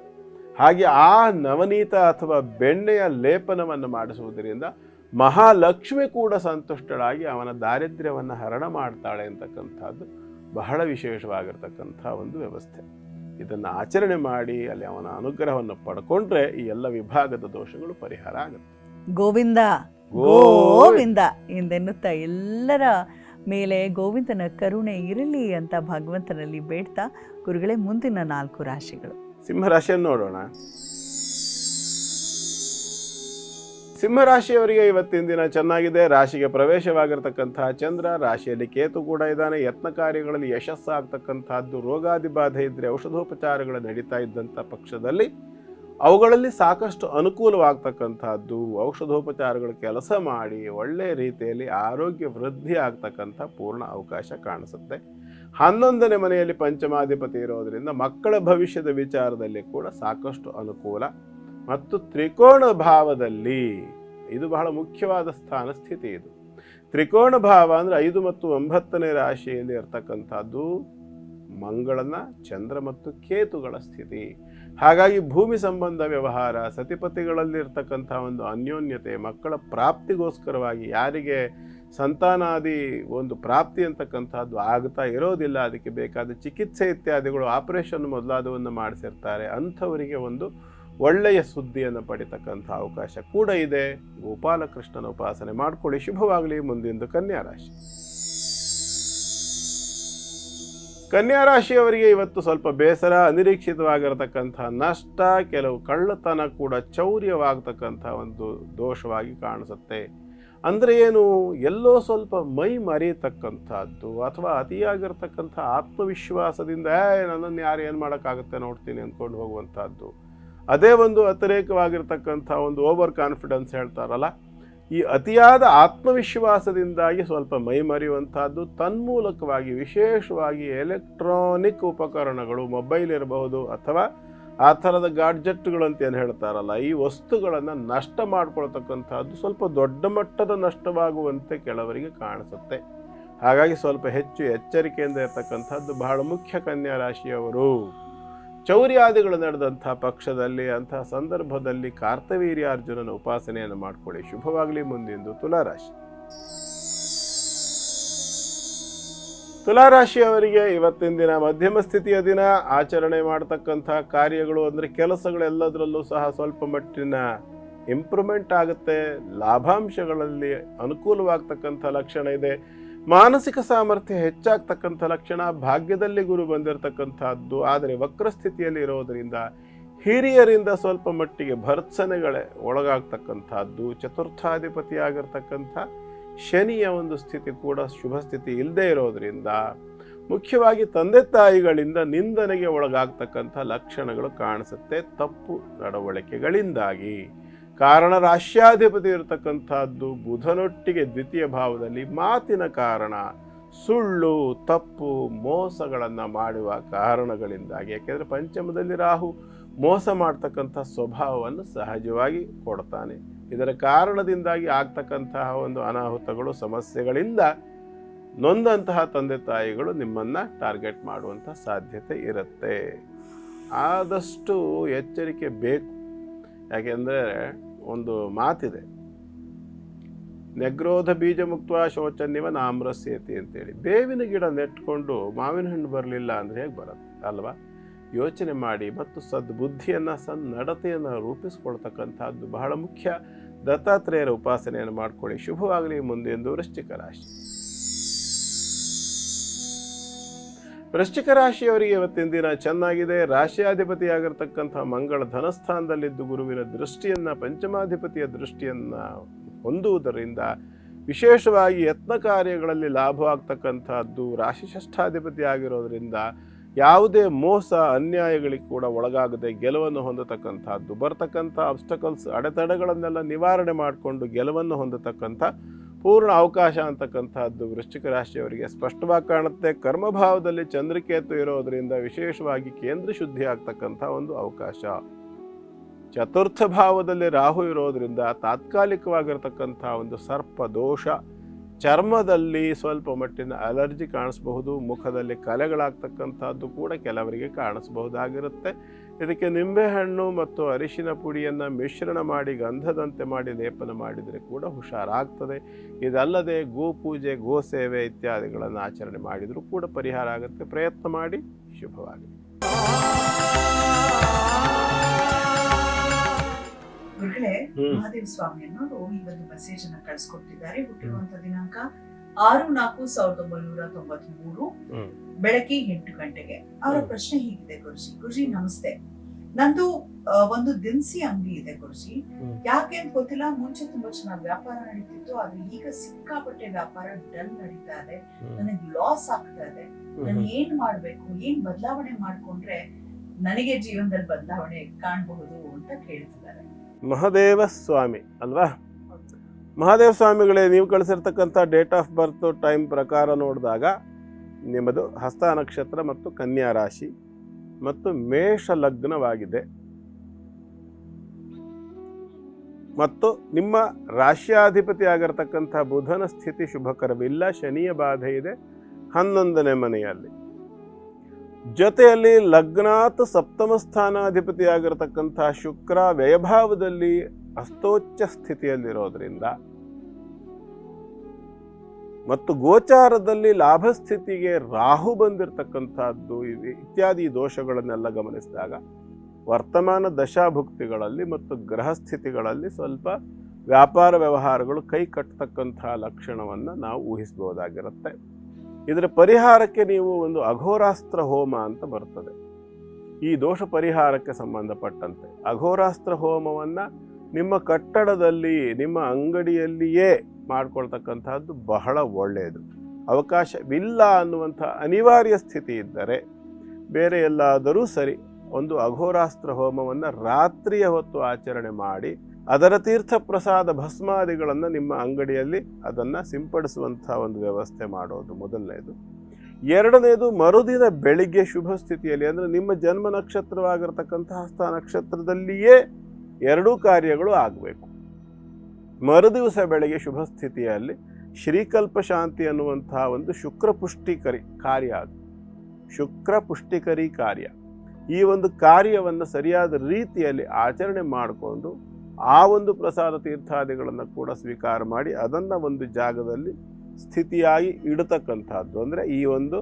ಹಾಗೆ ಆ ನವನೀತ ಅಥವಾ ಬೆಣ್ಣೆಯ ಲೇಪನವನ್ನು ಮಾಡಿಸುವುದರಿಂದ ಮಹಾಲಕ್ಷ್ಮಿ ಕೂಡ ಸಂತುಷ್ಟಳಾಗಿ ಅವನ ದಾರಿದ್ರ್ಯವನ್ನು ಹರಣ ಮಾಡ್ತಾಳೆ ಅಂತಕ್ಕಂಥದ್ದು ಬಹಳ ವಿಶೇಷವಾಗಿರ್ತಕ್ಕಂಥ ಒಂದು ವ್ಯವಸ್ಥೆ. ಇದನ್ನು ಆಚರಣೆ ಮಾಡಿ ಅಲ್ಲಿ ಅವನ ಅನುಗ್ರಹವನ್ನು ಪಡ್ಕೊಂಡ್ರೆ ಈ ಎಲ್ಲ ವಿಭಾಗದ ದೋಷಗಳು ಪರಿಹಾರ ಆಗುತ್ತೆ. ಗೋವಿಂದ ಗೋವಿಂದ ಎಂದೆನ್ನುತ್ತಾ ಎಲ್ಲರ ಮೇಲೆ ಗೋವಿಂದನ ಕರುಣೆ ಇರಲಿ ಅಂತ ಭಗವಂತನಲ್ಲಿ ಬೇಡ್ತಾ, ಗುರುಗಳೇ ಮುಂದಿನ 4 ರಾಶಿಗಳು. ಸಿಂಹರಾಶಿಯನ್ನು ನೋಡೋಣ. ಸಿಂಹರಾಶಿಯವರಿಗೆ ಇವತ್ತಿನ ದಿನ ಚೆನ್ನಾಗಿದೆ. ರಾಶಿಗೆ ಪ್ರವೇಶವಾಗಿರ್ತಕ್ಕಂತಹ ಚಂದ್ರ, ರಾಶಿಯಲ್ಲಿ ಕೇತು ಕೂಡ ಇದ್ದಾನೆ. ಯತ್ನ ಕಾರ್ಯಗಳಲ್ಲಿ ಯಶಸ್ಸಾಗ್ತಕ್ಕಂಥದ್ದು, ರೋಗಾದಿ ಬಾಧೆ ಇದ್ದರೆ ಔಷಧೋಪಚಾರಗಳು ನಡೀತಾ ಇದ್ದಂಥ ಪಕ್ಷದಲ್ಲಿ ಅವುಗಳಲ್ಲಿ ಸಾಕಷ್ಟು ಅನುಕೂಲವಾಗ್ತಕ್ಕಂಥದ್ದು, ಔಷಧೋಪಚಾರಗಳು ಕೆಲಸ ಮಾಡಿ ಒಳ್ಳೆಯ ರೀತಿಯಲ್ಲಿ ಆರೋಗ್ಯ ವೃದ್ಧಿ ಆಗ್ತಕ್ಕಂಥ ಪೂರ್ಣ ಅವಕಾಶ ಕಾಣಿಸುತ್ತೆ. 11ನೇ ಮನೆಯಲ್ಲಿ ಪಂಚಮಾಧಿಪತಿ ಇರೋದರಿಂದ ಮಕ್ಕಳ ಭವಿಷ್ಯದ ವಿಚಾರದಲ್ಲಿ ಕೂಡ ಸಾಕಷ್ಟು ಅನುಕೂಲ. ಮತ್ತು ತ್ರಿಕೋಣ ಭಾವದಲ್ಲಿ ಇದು ಬಹಳ ಮುಖ್ಯವಾದ ಸ್ಥಾನ ಸ್ಥಿತಿ. ಇದು ತ್ರಿಕೋಣ ಭಾವ ಅಂದರೆ 5 ಮತ್ತು 9ನೇ ರಾಶಿಯಲ್ಲಿ ಇರ್ತಕ್ಕಂಥದ್ದು ಮಂಗಳನ, ಚಂದ್ರ ಮತ್ತು ಕೇತುಗಳ ಸ್ಥಿತಿ. ಹಾಗಾಗಿ ಭೂಮಿ ಸಂಬಂಧ ವ್ಯವಹಾರ, ಸತಿಪತಿಗಳಲ್ಲಿ ಇರ್ತಕ್ಕಂಥ ಒಂದು ಅನ್ಯೋನ್ಯತೆ, ಮಕ್ಕಳ ಪ್ರಾಪ್ತಿಗೋಸ್ಕರವಾಗಿ ಯಾರಿಗೆ ಸಂತಾನಾದಿ ಒಂದು ಪ್ರಾಪ್ತಿ ಅಂತಕ್ಕಂಥದ್ದು ಆಗ್ತಾ ಇರೋದಿಲ್ಲ. ಅದಕ್ಕೆ ಬೇಕಾದ ಚಿಕಿತ್ಸೆ ಇತ್ಯಾದಿಗಳು, ಆಪರೇಷನ್ ಮೊದಲಾದವನ್ನು ಮಾಡಿಸಿರ್ತಾರೆ. ಅಂಥವರಿಗೆ ಒಂದು ಒಳ್ಳೆಯ ಸುದ್ದಿಯನ್ನು ಪಡಿತಕ್ಕಂಥ ಅವಕಾಶ ಕೂಡ ಇದೆ. ಗೋಪಾಲಕೃಷ್ಣನ ಉಪಾಸನೆ ಮಾಡಿಕೊಳ್ಳಿ. ಶುಭವಾಗಲಿ. ಮುಂದಿಂದು ಕನ್ಯಾ ರಾಶಿ. ಕನ್ಯಾ ರಾಶಿಯವರಿಗೆ ಇವತ್ತು ಸ್ವಲ್ಪ ಬೇಸರ, ಅನಿರೀಕ್ಷಿತವಾಗಿರತಕ್ಕಂಥ ನಷ್ಟ, ಕೆಲವು ಕಳ್ಳತನ ಕೂಡ ಚೌರ್ಯವಾಗತಕ್ಕಂಥ ಒಂದು ದೋಷವಾಗಿ ಕಾಣಿಸುತ್ತೆ. ಅಂದರೆ ಏನು, ಎಲ್ಲೋ ಸ್ವಲ್ಪ ಮೈ ಮರೆಯತಕ್ಕಂಥದ್ದು ಅಥವಾ ಅತಿಯಾಗಿರ್ತಕ್ಕಂಥ ಆತ್ಮವಿಶ್ವಾಸದಿಂದ ನನ್ನನ್ನು ಯಾರು ಏನು ಮಾಡೋಕ್ಕಾಗುತ್ತೆ ನೋಡ್ತೀನಿ ಅಂದ್ಕೊಂಡು ಹೋಗುವಂಥದ್ದು, ಅದೇ ಒಂದು ಅತಿರೇಕವಾಗಿರ್ತಕ್ಕಂಥ ಒಂದು ಓವರ್ ಕಾನ್ಫಿಡೆನ್ಸ್ ಹೇಳ್ತಾರಲ್ಲ, ಈ ಅತಿಯಾದ ಆತ್ಮವಿಶ್ವಾಸದಿಂದಾಗಿ ಸ್ವಲ್ಪ ಮೈ ಮರೆಯುವಂಥದ್ದು. ತನ್ಮೂಲಕವಾಗಿ ವಿಶೇಷವಾಗಿ ಎಲೆಕ್ಟ್ರಾನಿಕ್ ಉಪಕರಣಗಳು, ಮೊಬೈಲ್ ಇರಬಹುದು ಅಥವಾ ಆ ಥರದ ಗಾಡ್ಜೆಟ್ಗಳು ಅಂತ ಏನು ಹೇಳ್ತಾರಲ್ಲ, ಈ ವಸ್ತುಗಳನ್ನು ನಷ್ಟ ಮಾಡ್ಕೊಳ್ತಕ್ಕಂಥದ್ದು ಸ್ವಲ್ಪ ದೊಡ್ಡ ಮಟ್ಟದ ನಷ್ಟವಾಗುವಂತೆ ಕೆಲವರಿಗೆ ಕಾಣಿಸುತ್ತೆ. ಹಾಗಾಗಿ ಸ್ವಲ್ಪ ಹೆಚ್ಚು ಎಚ್ಚರಿಕೆಯಿಂದ ಇರತಕ್ಕಂಥದ್ದು ಬಹಳ ಮುಖ್ಯ. ಕನ್ಯಾ ರಾಶಿಯವರು ಚೌರ್ಯಾದಿಗಳು ನಡೆದಂಥ ಪಕ್ಷದಲ್ಲಿ, ಅಂತಹ ಸಂದರ್ಭದಲ್ಲಿ ಕಾರ್ತವೀರ್ಯಾರ್ಜುನನ ಉಪಾಸನೆಯನ್ನು ಮಾಡಿಕೊಳ್ಳಿ. ಶುಭವಾಗಲಿ. ಮುಂದಿಂದು ತುಲಾರಾಶಿ. ತುಲಾರಾಶಿಯವರಿಗೆ ಇವತ್ತಿನ ದಿನ ಮಧ್ಯಮ ಸ್ಥಿತಿಯ ದಿನ. ಆಚರಣೆ ಮಾಡತಕ್ಕಂಥ ಕಾರ್ಯಗಳು ಅಂದರೆ ಕೆಲಸಗಳೆಲ್ಲದರಲ್ಲೂ ಸಹ ಸ್ವಲ್ಪ ಮಟ್ಟಿನ ಇಂಪ್ರೂವ್ಮೆಂಟ್ ಆಗುತ್ತೆ. ಲಾಭಾಂಶಗಳಲ್ಲಿ ಅನುಕೂಲವಾಗ್ತಕ್ಕಂಥ ಲಕ್ಷಣ ಇದೆ. ಮಾನಸಿಕ ಸಾಮರ್ಥ್ಯ ಹೆಚ್ಚಾಗ್ತಕ್ಕಂಥ ಲಕ್ಷಣ. ಭಾಗ್ಯದಲ್ಲಿ ಗುರು ಬಂದಿರತಕ್ಕಂಥದ್ದು, ಆದರೆ ವಕ್ರಸ್ಥಿತಿಯಲ್ಲಿ ಇರೋದರಿಂದ ಹಿರಿಯರಿಂದ ಸ್ವಲ್ಪ ಮಟ್ಟಿಗೆ ಭರ್ತ್ಸನೆಗಳೇ ಒಳಗಾಗ್ತಕ್ಕಂಥದ್ದು. ಚತುರ್ಥಾಧಿಪತಿಯಾಗಿರ್ತಕ್ಕಂಥ ಶನಿಯ ಒಂದು ಸ್ಥಿತಿ ಕೂಡ ಶುಭ ಸ್ಥಿತಿ ಇಲ್ಲದೆ ಇರೋದರಿಂದ ಮುಖ್ಯವಾಗಿ ತಂದೆ ತಾಯಿಗಳಿಂದ ನಿಂದನೆಗೆ ಒಳಗಾಗ್ತಕ್ಕಂಥ ಲಕ್ಷಣಗಳು ಕಾಣಿಸುತ್ತೆ, ತಪ್ಪು ನಡವಳಿಕೆಗಳಿಂದಾಗಿ. ಕಾರಣ ರಾಶ್ಯಾಧಿಪತಿ ಇರತಕ್ಕಂಥದ್ದು ಬುಧನೊಟ್ಟಿಗೆ ದ್ವಿತೀಯ ಭಾವದಲ್ಲಿ. ಮಾತಿನ ಕಾರಣ ಸುಳ್ಳು, ತಪ್ಪು, ಮೋಸಗಳನ್ನು ಮಾಡುವ ಕಾರಣಗಳಿಂದಾಗಿ. ಯಾಕೆಂದರೆ ಪಂಚಮದಲ್ಲಿ ರಾಹು ಮೋಸ ಮಾಡ್ತಕ್ಕಂಥ ಸ್ವಭಾವವನ್ನು ಸಹಜವಾಗಿ ಕೊಡ್ತಾನೆ. ಇದರ ಕಾರಣದಿಂದಾಗಿ ಆಗ್ತಕ್ಕಂತಹ ಒಂದು ಅನಾಹುತಗಳು, ಸಮಸ್ಯೆಗಳಿಂದ ನೊಂದಂತಹ ತಂದೆ ತಾಯಿಗಳು ನಿಮ್ಮನ್ನು ಟಾರ್ಗೆಟ್ ಮಾಡುವಂಥ ಸಾಧ್ಯತೆ ಇರುತ್ತೆ. ಆದಷ್ಟು ಎಚ್ಚರಿಕೆ ಬೇಕು. ಯಾಕೆಂದರೆ ಒಂದು ಮಾತಿದೆ, ನೆಗ್ರೋಧ ಬೀಜ ಮುಕ್ತ ಶೋಚನ್ಯವ ನಾಮ್ರಸ್ಯತಿ ಅಂತೇಳಿ. ಬೇವಿನ ಗಿಡ ನೆಟ್ಕೊಂಡು ಮಾವಿನ ಹಣ್ಣು ಬರಲಿಲ್ಲ ಅಂದರೆ ಹೇಗೆ ಬರುತ್ತೆ ಅಲ್ವಾ? ಯೋಚನೆ ಮಾಡಿ ಮತ್ತು ಸದ್ಬುದ್ಧಿಯನ್ನು, ಸನ್ನಡತೆಯನ್ನು ರೂಪಿಸ್ಕೊಳ್ತಕ್ಕಂಥದ್ದು ಬಹಳ ಮುಖ್ಯ. ದತ್ತಾತ್ರೇಯರ ಉಪಾಸನೆಯನ್ನು ಮಾಡಿಕೊಳ್ಳಿ. ಶುಭವಾಗಲಿ. ಮುಂದೆಂದು ವೃಶ್ಚಿಕ ರಾಶಿ. ವೃಶ್ಚಿಕ ರಾಶಿಯವರಿಗೆ ಇವತ್ತಿನ ದಿನ ಚೆನ್ನಾಗಿದೆ. ರಾಶಿಯಾಧಿಪತಿಯಾಗಿರ್ತಕ್ಕಂಥ ಮಂಗಳ ಧನಸ್ಥಾನದಲ್ಲಿದ್ದು ಗುರುವಿನ ದೃಷ್ಟಿಯನ್ನು, ಪಂಚಮಾಧಿಪತಿಯ ದೃಷ್ಟಿಯನ್ನು ಹೊಂದುವುದರಿಂದ ವಿಶೇಷವಾಗಿ ಯತ್ನ ಕಾರ್ಯಗಳಲ್ಲಿ ಲಾಭವಾಗ್ತಕ್ಕಂಥದ್ದು. ರಾಶಿ ಷಷ್ಠಾಧಿಪತಿ ಆಗಿರೋದ್ರಿಂದ ಯಾವುದೇ ಮೋಸ ಅನ್ಯಾಯಗಳಿಗೆ ಕೂಡ ಒಳಗಾಗದೆ ಗೆಲುವನ್ನು ಹೊಂದತಕ್ಕಂಥದ್ದು. ಬರ್ತಕ್ಕಂಥ ಅಬ್ಸ್ಟಕಲ್ಸ್, ಅಡೆತಡೆಗಳನ್ನೆಲ್ಲ ನಿವಾರಣೆ ಮಾಡಿಕೊಂಡು ಗೆಲುವನ್ನು ಹೊಂದತಕ್ಕಂಥ ಪೂರ್ಣ ಅವಕಾಶ ಅಂತಕ್ಕಂಥದ್ದು ವೃಶ್ಚಿಕ ರಾಶಿಯವರಿಗೆ ಸ್ಪಷ್ಟವಾಗಿ ಕಾಣುತ್ತೆ. ಕರ್ಮಭಾವದಲ್ಲಿ ಚಂದ್ರಕೇತು ಇರೋದರಿಂದ ವಿಶೇಷವಾಗಿ ಕೇಂದ್ರ ಶುದ್ಧಿ ಆಗ್ತಕ್ಕಂಥ ಒಂದು ಅವಕಾಶ. ಚತುರ್ಥ ಭಾವದಲ್ಲಿ ರಾಹು ಇರೋದರಿಂದ ತಾತ್ಕಾಲಿಕವಾಗಿರ್ತಕ್ಕಂಥ ಒಂದು ಸರ್ಪ ದೋಷ. ಚರ್ಮದಲ್ಲಿ ಸ್ವಲ್ಪ ಮಟ್ಟಿನ ಅಲರ್ಜಿ ಕಾಣಿಸಬಹುದು. ಮುಖದಲ್ಲಿ ಕಲೆಗಳಾಗ್ತಕ್ಕಂಥದ್ದು ಕೂಡ ಕೆಲವರಿಗೆ ಕಾಣಿಸಬಹುದಾಗಿರುತ್ತೆ. ಇದಕ್ಕೆ ನಿಂಬೆಹಣ್ಣು ಮತ್ತು ಅರಿಶಿನ ಪುಡಿಯನ್ನು ಮಿಶ್ರಣ ಮಾಡಿ ಗಂಧದಂತೆ ಮಾಡಿ ಲೇಪನ ಮಾಡಿದರೆ ಕೂಡ ಹುಷಾರಾಗ್ತದೆ. ಇದಲ್ಲದೆ ಗೋಪೂಜೆ, ಗೋಸೇವೆ ಇತ್ಯಾದಿಗಳನ್ನು ಆಚರಣೆ ಮಾಡಿದರೂ ಕೂಡ ಪರಿಹಾರ ಆಗುತ್ತೆ. ಪ್ರಯತ್ನ ಮಾಡಿ. ಶುಭವಾಗಲಿ. ಗುರುಗಳೇ, ಮಹಾದೇವ ಸ್ವಾಮಿ ಅನ್ನೋರು ಈ ಒಂದು ಮೆಸೇಜ್ ಅನ್ನ ಕಳಿಸ್ಕೊಟ್ಟಿದ್ದಾರೆ. ಹುಟ್ಟಿರುವಂತ ದಿನಾಂಕ 6/4/1993 ಬೆಳಗ್ಗೆ 8 ಗಂಟೆಗೆ. ಅವರ ಪ್ರಶ್ನೆ ಹೀಗಿದೆ, ಗುರುಜಿ ನಮಸ್ತೆ. ನಂದು ಒಂದು ದಿನಸಿ ಅಂಗಡಿ ಇದೆ ಗುರುಜಿ. ಯಾಕೆ ಅಂತ ಗೊತ್ತಿಲ್ಲ, ಮುಂಚೆ ತುಂಬಾ ಚೆನ್ನಾಗಿ ವ್ಯಾಪಾರ ನಡೀತಿತ್ತು, ಆದ್ರೆ ಈಗ ಸಿಕ್ಕಾಪಟ್ಟೆ ವ್ಯಾಪಾರ ಡಲ್ ನಡೀತಾ ಇದೆ. ನನಗೆ ಲಾಸ್ ಆಗ್ತಾ ಇದೆ. ನಾನು ಏನ್ ಮಾಡ್ಬೇಕು, ಏನ್ ಬದಲಾವಣೆ ಮಾಡ್ಕೊಂಡ್ರೆ ನನಗೆ ಜೀವನದಲ್ಲಿ ಬದಲಾವಣೆ ಕಾಣಬಹುದು ಅಂತ ಕೇಳ್ತಿದ್ದಾರೆ. ಮಹಾದೇವ ಸ್ವಾಮಿ ಅಲ್ವಾ? ಮಹಾದೇವ ಸ್ವಾಮಿಗಳೇ, ನೀವು ಕಳಿಸಿರ್ತಕ್ಕಂಥ ಡೇಟ್ ಆಫ್ ಬರ್ತ್ ಟೈಮ್ ಪ್ರಕಾರ ನೋಡಿದಾಗ ನಿಮ್ಮದು ಹಸ್ತ ನಕ್ಷತ್ರ ಮತ್ತು ಕನ್ಯಾ ರಾಶಿ ಮತ್ತು ಮೇಷ ಲಗ್ನವಾಗಿದೆ. ಮತ್ತು ನಿಮ್ಮ ರಾಶ್ಯಾಧಿಪತಿ ಆಗಿರ್ತಕ್ಕಂಥ ಬುಧನ ಸ್ಥಿತಿ ಶುಭಕರವಿಲ್ಲ. ಶನಿಯ ಬಾಧೆ ಇದೆ 11ನೇ ಮನೆಯಲ್ಲಿ. ಜೊತೆಯಲ್ಲಿ ಲಗ್ನಾತ್ ಸಪ್ತಮ ಸ್ಥಾನಾಧಿಪತಿ ಆಗಿರತಕ್ಕಂಥ ಶುಕ್ರ ವ್ಯಯಭಾವದಲ್ಲಿ ಅಸ್ತೋಚ್ಚ ಸ್ಥಿತಿಯಲ್ಲಿರೋದ್ರಿಂದ ಮತ್ತು ಗೋಚಾರದಲ್ಲಿ ಲಾಭಸ್ಥಿತಿಗೆ ರಾಹು ಬಂದಿರತಕ್ಕಂಥದ್ದು ಇತ್ಯಾದಿ ದೋಷಗಳನ್ನೆಲ್ಲ ಗಮನಿಸಿದಾಗ ವರ್ತಮಾನ ದಶಾಭುಕ್ತಿಗಳಲ್ಲಿ ಮತ್ತು ಗ್ರಹಸ್ಥಿತಿಗಳಲ್ಲಿ ಸ್ವಲ್ಪ ವ್ಯಾಪಾರ ವ್ಯವಹಾರಗಳು ಕೈ ಕಟ್ಟತಕ್ಕಂತಹ ಲಕ್ಷಣವನ್ನು ನಾವು ಊಹಿಸಬಹುದಾಗಿರುತ್ತೆ. ಇದರ ಪರಿಹಾರಕ್ಕೆ ನೀವು ಒಂದು ಅಘೋರಾಸ್ತ್ರ ಹೋಮ ಅಂತ ಬರ್ತದೆ. ಈ ದೋಷ ಪರಿಹಾರಕ್ಕೆ ಸಂಬಂಧಪಟ್ಟಂತೆ ಅಘೋರಾಸ್ತ್ರ ಹೋಮವನ್ನು ನಿಮ್ಮ ಕಟ್ಟಡದಲ್ಲಿ, ನಿಮ್ಮ ಅಂಗಡಿಯಲ್ಲಿಯೇ ಮಾಡ್ಕೊಳ್ತಕ್ಕಂಥದ್ದು ಬಹಳ ಒಳ್ಳೆಯದು. ಅವಕಾಶವಿಲ್ಲ ಅನ್ನುವಂಥ ಅನಿವಾರ್ಯ ಸ್ಥಿತಿ ಇದ್ದರೆ ಬೇರೆ ಎಲ್ಲಾದರೂ ಸರಿ, ಒಂದು ಅಘೋರಾಸ್ತ್ರ ಹೋಮವನ್ನು ರಾತ್ರಿಯ ಹೊತ್ತು ಆಚರಣೆ ಮಾಡಿ ಅದರ ತೀರ್ಥ ಪ್ರಸಾದ ಭಸ್ಮಾದಿಗಳನ್ನು ನಿಮ್ಮ ಅಂಗಡಿಯಲ್ಲಿ ಅದನ್ನು ಸಿಂಪಡಿಸುವಂಥ ಒಂದು ವ್ಯವಸ್ಥೆ ಮಾಡೋದು ಮೊದಲನೇದು. ಎರಡನೇದು, ಮರುದಿನ ಬೆಳಿಗ್ಗೆ ಶುಭ ಸ್ಥಿತಿಯಲ್ಲಿ, ಅಂದರೆ ನಿಮ್ಮ ಜನ್ಮ ನಕ್ಷತ್ರವಾಗಿರ್ತಕ್ಕಂಥ ಹಸ್ತ ನಕ್ಷತ್ರದಲ್ಲಿಯೇ ಎರಡೂ ಕಾರ್ಯಗಳು ಆಗಬೇಕು. ಮರುದಿವಸ ಬೆಳಗ್ಗೆ ಶುಭ ಸ್ಥಿತಿಯಲ್ಲಿ ಶ್ರೀಕಲ್ಪ ಶಾಂತಿ ಅನ್ನುವಂತಹ ಒಂದು ಶುಕ್ರ ಪುಷ್ಟಿಕರಿ ಕಾರ್ಯ, ಅದು ಶುಕ್ರ ಪುಷ್ಟಿಕರಿ ಕಾರ್ಯ. ಈ ಒಂದು ಕಾರ್ಯವನ್ನು ಸರಿಯಾದ ರೀತಿಯಲ್ಲಿ ಆಚರಣೆ ಮಾಡಿಕೊಂಡು ಆ ಒಂದು ಪ್ರಸಾದ ತೀರ್ಥಾದಿಗಳನ್ನು ಕೂಡ ಸ್ವೀಕಾರ ಮಾಡಿ ಅದನ್ನು ಒಂದು ಜಾಗದಲ್ಲಿ ಸ್ಥಿತಿಯಾಗಿ ಇಡತಕ್ಕಂಥದ್ದು. ಅಂದರೆ ಈ ಒಂದು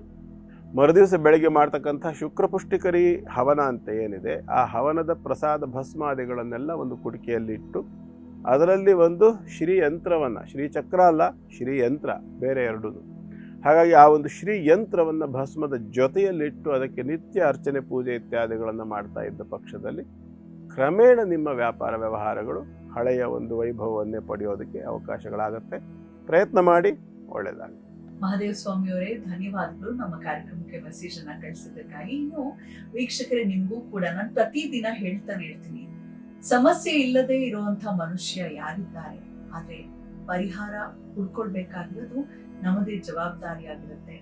ಮರುದಿವಸ ಬೆಳಗ್ಗೆ ಮಾಡ್ತಕ್ಕಂಥ ಶುಕ್ರ ಪುಷ್ಟಿಕರಿ ಹವನ ಅಂತ ಏನಿದೆ, ಆ ಹವನದ ಪ್ರಸಾದ ಭಸ್ಮಾದಿಗಳನ್ನೆಲ್ಲ ಒಂದು ಕುಡಿಕೆಯಲ್ಲಿಟ್ಟು ಅದರಲ್ಲಿ ಒಂದು ಶ್ರೀ ಯಂತ್ರವನ್ನು, ಶ್ರೀಚಕ್ರ ಅಲ್ಲ ಶ್ರೀ ಯಂತ್ರ ಬೇರೆ ಎರಡೂ, ಹಾಗಾಗಿ ಆ ಒಂದು ಶ್ರೀ ಯಂತ್ರವನ್ನು ಭಸ್ಮದ ಜೊತೆಯಲ್ಲಿಟ್ಟು ಅದಕ್ಕೆ ನಿತ್ಯ ಅರ್ಚನೆ ಪೂಜೆ ಇತ್ಯಾದಿಗಳನ್ನು ಮಾಡ್ತಾ ಇದ್ದ ಪಕ್ಷದಲ್ಲಿ ಕ್ರಮೇಣ ನಿಮ್ಮ ವ್ಯಾಪಾರ ವ್ಯವಹಾರಗಳು ಹಳೆಯ ಒಂದು ವೈಭವವನ್ನೇ ಪಡೆಯೋದಕ್ಕೆ ಅವಕಾಶಗಳಾಗುತ್ತೆ. ಪ್ರಯತ್ನ ಮಾಡಿ, ಒಳ್ಳೆಯದಾಗುತ್ತೆ. ಮಹಾದೇವ ಸ್ವಾಮಿಯವರೇ, ಧನ್ಯವಾದಗಳು ನಮ್ಮ ಕಾರ್ಯಕ್ರಮಕ್ಕೆ ಮೆಸೇಜ್ ಅನ್ನ ಕಳಿಸಿದ್ದಕ್ಕಾಗಿ. ಇನ್ನು ವೀಕ್ಷಕರೇ, ನಿಮ್ಗೂ ಕೂಡ ನಾನು ಪ್ರತಿದಿನ ಹೇಳ್ತಾನೆ ಇರ್ತೀನಿ, ಸಮಸ್ಯೆ ಇಲ್ಲದೆ ಇರುವಂತ ಮನುಷ್ಯ ಯಾರಿದ್ದಾರೆ, ಆದ್ರೆ ಪರಿಹಾರ ಹುಡ್ಕೊಳ್ಬೇಕಾಗಿರೋದು ನಮ್ಮದೇ ಜವಾಬ್ದಾರಿಯಾಗಿರುತ್ತೆ.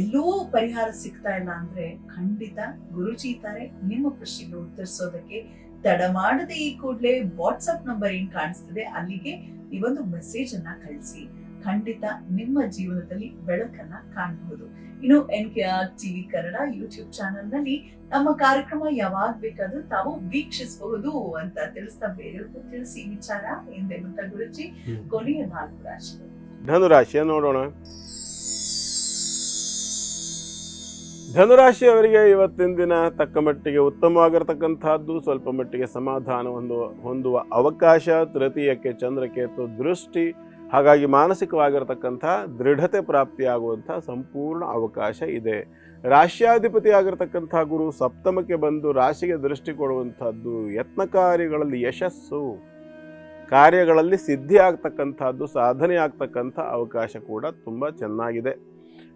ಎಲ್ಲೂ ಪರಿಹಾರ ಸಿಗ್ತಾ ಇಲ್ಲ ಅಂದ್ರೆ ಖಂಡಿತ ಗುರುಜಿ ಇದ್ದಾರೆ ನಿಮ್ಮ ಪ್ರಶ್ನೆಗೆ ಉತ್ತರಿಸೋದಕ್ಕೆ. ತಡ ಮಾಡದೆ ಈ ಕೂಡಲೇ ವಾಟ್ಸ್ಆಪ್ ನಂಬರ್ ಏನ್ ಕಾಣಿಸ್ತಿದೆ ಅಲ್ಲಿಗೆ ನೀವೊಂದು ಮೆಸೇಜ್ ಅನ್ನ ಕಳಿಸಿ. ಖಂಡಿತ ನಿಮ್ಮ ಜೀವನದಲ್ಲಿ ಬೆಳಕನ್ನ ಕಾಣಬಹುದು. ಇನ್ನು NKR TV Kannada YouTube channel ನಲ್ಲಿ ನಮ್ಮ ಕಾರ್ಯಕ್ರಮ ಯಾವಾಗ ಬೇಕಾದ್ರೂ ತಾವು ವೀಕ್ಷಿಸಬಹುದು ಅಂತ ತಿಳಿಸ್ತಾ ಬೇರೆಯವ್ರಿಗೂ ತಿಳಿಸಿ ವಿಚಾರ ಎಂದೇ ಗೊತ್ತಾ ಗುರುಜಿ. ಕೊನೆಯ 4 ರಾಶಿಗಳು. ಧನುರಾಶಿಯ ನೋಡೋಣ. ಧನುರಾಶಿಯವರಿಗೆ ಇವತ್ತಿನ ದಿನ ತಕ್ಕ ಮಟ್ಟಿಗೆ ಉತ್ತಮವಾಗಿರತಕ್ಕಂಥದ್ದು, ಸ್ವಲ್ಪ ಮಟ್ಟಿಗೆ ಸಮಾಧಾನ ಹೊಂದುವ ಅವಕಾಶ. ತೃತೀಯಕ್ಕೆ ಚಂದ್ರಕೇತು ದೃಷ್ಟಿ, ಹಾಗಾಗಿ ಮಾನಸಿಕವಾಗಿರತಕ್ಕಂಥ ದೃಢತೆ ಪ್ರಾಪ್ತಿಯಾಗುವಂಥ ಸಂಪೂರ್ಣ ಅವಕಾಶ ಇದೆ. ರಾಶ್ಯಾಧಿಪತಿ ಆಗಿರತಕ್ಕಂಥ ಗುರು ಸಪ್ತಮಕ್ಕೆ ಬಂದು ರಾಶಿಗೆ ದೃಷ್ಟಿ ಕೊಡುವಂಥದ್ದು, ಯತ್ನ ಕಾರ್ಯಗಳಲ್ಲಿ ಯಶಸ್ಸು, ಕಾರ್ಯಗಳಲ್ಲಿ ಸಿದ್ಧಿ ಆಗ್ತಕ್ಕಂಥದ್ದು, ಸಾಧನೆ ಆಗ್ತಕ್ಕಂಥ ಅವಕಾಶ ಕೂಡ ತುಂಬ ಚೆನ್ನಾಗಿದೆ.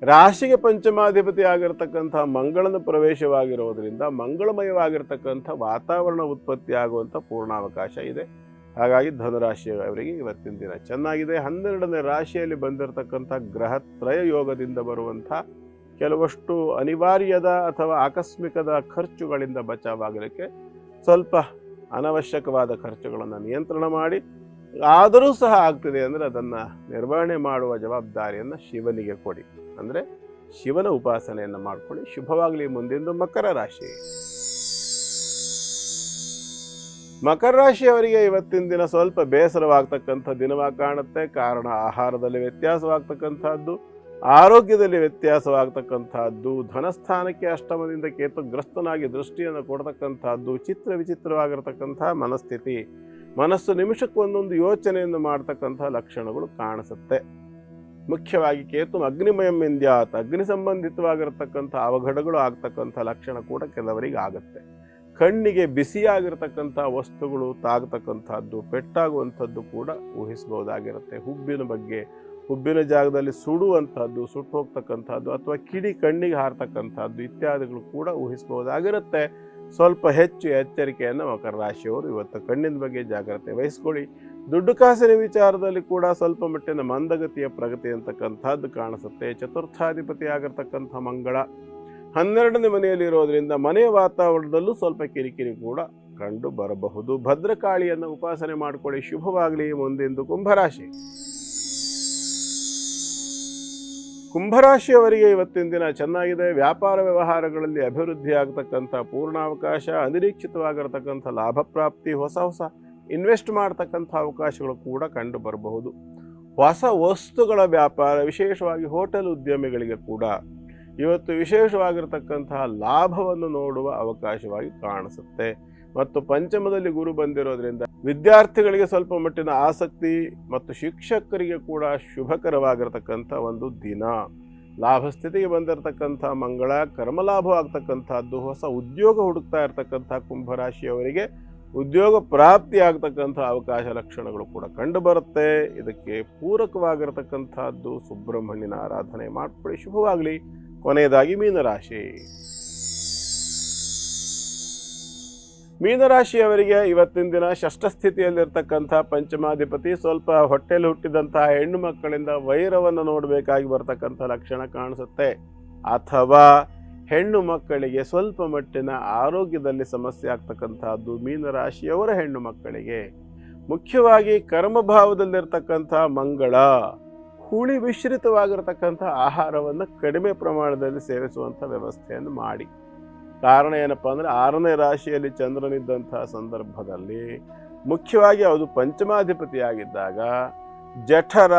ರಾಶಿಗೆ ಪಂಚಮಾಧಿಪತಿ ಆಗಿರತಕ್ಕಂಥ ಮಂಗಳನ ಪ್ರವೇಶವಾಗಿರೋದ್ರಿಂದ ಮಂಗಳಮಯವಾಗಿರ್ತಕ್ಕಂಥ ವಾತಾವರಣ ಉತ್ಪತ್ತಿ ಆಗುವಂಥ ಪೂರ್ಣಾವಕಾಶ ಇದೆ. ಹಾಗಾಗಿ ಧನುರಾಶಿಯವರಿಗೆ ಇವತ್ತಿನ ದಿನ ಚೆನ್ನಾಗಿದೆ. 12ನೇ ರಾಶಿಯಲ್ಲಿ ಬಂದಿರತಕ್ಕಂಥ ಗ್ರಹತ್ರಯ ಯೋಗದಿಂದ ಬರುವಂಥ ಕೆಲವಷ್ಟು ಅನಿವಾರ್ಯದ ಅಥವಾ ಆಕಸ್ಮಿಕದ ಖರ್ಚುಗಳಿಂದ ಬಚಾವಾಗಲಿಕ್ಕೆ ಸ್ವಲ್ಪ ಅನವಶ್ಯಕವಾದ ಖರ್ಚುಗಳನ್ನು ನಿಯಂತ್ರಣ ಮಾಡಿ, ಆದರೂ ಸಹ ಆಗ್ತಿದೆ ಅಂದರೆ ಅದನ್ನು ನಿರ್ವಹಣೆ ಮಾಡುವ ಜವಾಬ್ದಾರಿಯನ್ನು ಶಿವನಿಗೆ ಕೊಡಿ. ಅಂದರೆ ಶಿವನ ಉಪಾಸನೆಯನ್ನು ಮಾಡಿಕೊಳ್ಳಿ. ಶುಭವಾಗಲಿ. ಮುಂದಿಂದು ಮಕರ ರಾಶಿ. ಮಕರ ರಾಶಿಯವರಿಗೆ ಇವತ್ತಿನ ದಿನ ಸ್ವಲ್ಪ ಬೇಸರವಾಗ್ತಕ್ಕಂಥ ದಿನವಾಗಿ ಕಾಣುತ್ತೆ. ಕಾರಣ ಆಹಾರದಲ್ಲಿ ವ್ಯತ್ಯಾಸವಾಗ್ತಕ್ಕಂಥದ್ದು, ಆರೋಗ್ಯದಲ್ಲಿ ವ್ಯತ್ಯಾಸವಾಗ್ತಕ್ಕಂಥದ್ದು, ಧನಸ್ಥಾನಕ್ಕೆ ಅಷ್ಟಮದಿಂದ ಕೇತುಗ್ರಸ್ತನಾಗಿ ದೃಷ್ಟಿಯನ್ನು ಕೊಡ್ತಕ್ಕಂಥದ್ದು, ವಿಚಿತ್ರವಾಗಿರ್ತಕ್ಕಂಥ ಮನಸ್ಥಿತಿ, ಮನಸ್ಸು ನಿಮಿಷಕ್ಕೊಂದೊಂದು ಯೋಚನೆಯನ್ನು ಮಾಡ್ತಕ್ಕಂಥ ಲಕ್ಷಣಗಳು ಕಾಣಿಸುತ್ತೆ. ಮುಖ್ಯವಾಗಿ ಕೇತು ಅಗ್ನಿಮಯಂ ಇಂದ್ಯಾತ್, ಅಗ್ನಿ ಸಂಬಂಧಿತವಾಗಿರತಕ್ಕಂಥ ಅವಘಡಗಳು ಆಗ್ತಕ್ಕಂಥ ಲಕ್ಷಣ ಕೂಡ ಕೆಲವರಿಗೆ ಆಗುತ್ತೆ. ಕಣ್ಣಿಗೆ ಬಿಸಿಯಾಗಿರ್ತಕ್ಕಂಥ ವಸ್ತುಗಳು ತಾಗತಕ್ಕಂಥದ್ದು, ಪೆಟ್ಟಾಗುವಂಥದ್ದು ಕೂಡ ಊಹಿಸಬಹುದಾಗಿರುತ್ತೆ. ಹುಬ್ಬಿನ ಜಾಗದಲ್ಲಿ ಸುಡುವಂಥದ್ದು, ಸುಟ್ಟು ಹೋಗ್ತಕ್ಕಂಥದ್ದು, ಅಥವಾ ಕಿಡಿ ಕಣ್ಣಿಗೆ ಹಾರತಕ್ಕಂಥದ್ದು ಇತ್ಯಾದಿಗಳು ಕೂಡ ಊಹಿಸಬಹುದಾಗಿರುತ್ತೆ. ಸ್ವಲ್ಪ ಹೆಚ್ಚು ಎಚ್ಚರಿಕೆಯನ್ನು ಮಕರ ರಾಶಿಯವರು ಇವತ್ತು ಕಣ್ಣಿನ ಬಗ್ಗೆ ಜಾಗ್ರತೆ ವಹಿಸ್ಕೊಳ್ಳಿ. ದುಡ್ಡು ಕಾಸಿನ ವಿಚಾರದಲ್ಲಿ ಕೂಡ ಸ್ವಲ್ಪ ಮಟ್ಟಿನ ಮಂದಗತಿಯ ಪ್ರಗತಿ ಅಂತಕ್ಕಂಥದ್ದು ಕಾಣಿಸುತ್ತೆ. ಚತುರ್ಥಾಧಿಪತಿ ಆಗಿರ್ತಕ್ಕಂಥ ಮಂಗಳ 12ನೇ ಮನೆಯಲ್ಲಿ ಇರೋದ್ರಿಂದ ಮನೆಯ ವಾತಾವರಣದಲ್ಲೂ ಸ್ವಲ್ಪ ಕಿರಿಕಿರಿ ಕೂಡ ಕಂಡು ಬರಬಹುದು. ಭದ್ರಕಾಳಿಯನ್ನು ಉಪಾಸನೆ ಮಾಡಿಕೊಳ್ಳಿ. ಶುಭವಾಗಲಿ. ಮುಂದಿಂದು ಕುಂಭರಾಶಿ. ಕುಂಭರಾಶಿಯವರಿಗೆ ಇವತ್ತಿನ ದಿನ ಚೆನ್ನಾಗಿದೆ. ವ್ಯಾಪಾರ ವ್ಯವಹಾರಗಳಲ್ಲಿ ಅಭಿವೃದ್ಧಿ ಆಗ್ತಕ್ಕಂಥ ಪೂರ್ಣಾವಕಾಶ, ಅನಿರೀಕ್ಷಿತವಾಗಿರತಕ್ಕಂಥ ಲಾಭ ಪ್ರಾಪ್ತಿ, ಹೊಸ ಇನ್ವೆಸ್ಟ್ ಮಾಡ್ತಕ್ಕಂಥ ಅವಕಾಶಗಳು ಕೂಡ ಕಂಡು ಬರಬಹುದು. ಹೊಸ ವಸ್ತುಗಳ ವ್ಯಾಪಾರ, ವಿಶೇಷವಾಗಿ ಹೋಟೆಲ್ ಉದ್ಯಮಿಗಳಿಗೆ ಕೂಡ ಇವತ್ತು ವಿಶೇಷವಾಗಿರತಕ್ಕಂತಹ ಲಾಭವನ್ನು ನೋಡುವ ಅವಕಾಶವಾಗಿ ಕಾಣಿಸುತ್ತೆ. ಮತ್ತು ಪಂಚಮದಲ್ಲಿ ಗುರು ಬಂದಿರೋದ್ರಿಂದ ವಿದ್ಯಾರ್ಥಿಗಳಿಗೆ ಸ್ವಲ್ಪ ಮಟ್ಟಿನ ಆಸಕ್ತಿ ಮತ್ತು ಶಿಕ್ಷಕರಿಗೆ ಕೂಡ ಶುಭಕರವಾಗಿರತಕ್ಕಂಥ ಒಂದು ದಿನ. ಲಾಭ ಸ್ಥಿತಿಗೆ ಬಂದಿರತಕ್ಕಂಥ ಮಂಗಳ ಕರ್ಮಲಾಭವಾಗ್ತಕ್ಕಂಥದ್ದು, ಹೊಸ ಉದ್ಯೋಗ ಹುಡುಕ್ತಾ ಇರತಕ್ಕಂಥ ಕುಂಭರಾಶಿಯವರಿಗೆ ಉದ್ಯೋಗ ಪ್ರಾಪ್ತಿ ಆಗ್ತಕ್ಕಂಥ ಅವಕಾಶ ಲಕ್ಷಣಗಳು ಕೂಡ ಕಂಡು ಬರುತ್ತೆ. ಇದಕ್ಕೆ ಪೂರಕವಾಗಿರತಕ್ಕಂಥದ್ದು ಸುಬ್ರಹ್ಮಣ್ಯನ ಆರಾಧನೆ ಮಾಡ್ಕೊಳ್ಳಿ, ಶುಭವಾಗಲಿ. ಕೊನೆಯದಾಗಿ ಮೀನರಾಶಿ. ಮೀನರಾಶಿಯವರಿಗೆ ಇವತ್ತಿನ ದಿನ ಷಷ್ಠ ಸ್ಥಿತಿಯಲ್ಲಿರ್ತಕ್ಕಂಥ ಪಂಚಮಾಧಿಪತಿ ಸ್ವಲ್ಪ ಹೊಟ್ಟೆಯಲ್ಲಿ ಹುಟ್ಟಿದಂತಹ ಹೆಣ್ಣು ಮಕ್ಕಳಿಂದ ವೈರವನ್ನು ನೋಡಬೇಕಾಗಿ ಬರ್ತಕ್ಕಂಥ ಲಕ್ಷಣ ಕಾಣಿಸುತ್ತೆ. ಅಥವಾ ಹೆಣ್ಣು ಮಕ್ಕಳಿಗೆ ಸ್ವಲ್ಪ ಮಟ್ಟಿನ ಆರೋಗ್ಯದಲ್ಲಿ ಸಮಸ್ಯೆ ಆಗ್ತಕ್ಕಂಥದ್ದು ಮೀನರಾಶಿಯವರ ಹೆಣ್ಣು ಮಕ್ಕಳಿಗೆ. ಮುಖ್ಯವಾಗಿ ಕರ್ಮಭಾವದಲ್ಲಿರ್ತಕ್ಕಂಥ ಮಂಗಳ ಹುಳಿ ಮಿಶ್ರಿತವಾಗಿರತಕ್ಕಂಥ ಆಹಾರವನ್ನು ಕಡಿಮೆ ಪ್ರಮಾಣದಲ್ಲಿ ಸೇವಿಸುವಂಥ ವ್ಯವಸ್ಥೆಯನ್ನು ಮಾಡಿ. ಕಾರಣ ಏನಪ್ಪ ಅಂದರೆ 6ನೇ ರಾಶಿಯಲ್ಲಿ ಚಂದ್ರನಿದ್ದಂತಹ ಸಂದರ್ಭದಲ್ಲಿ ಮುಖ್ಯವಾಗಿ ಅದು ಪಂಚಮಾಧಿಪತಿಯಾಗಿದ್ದಾಗ ಜಠರ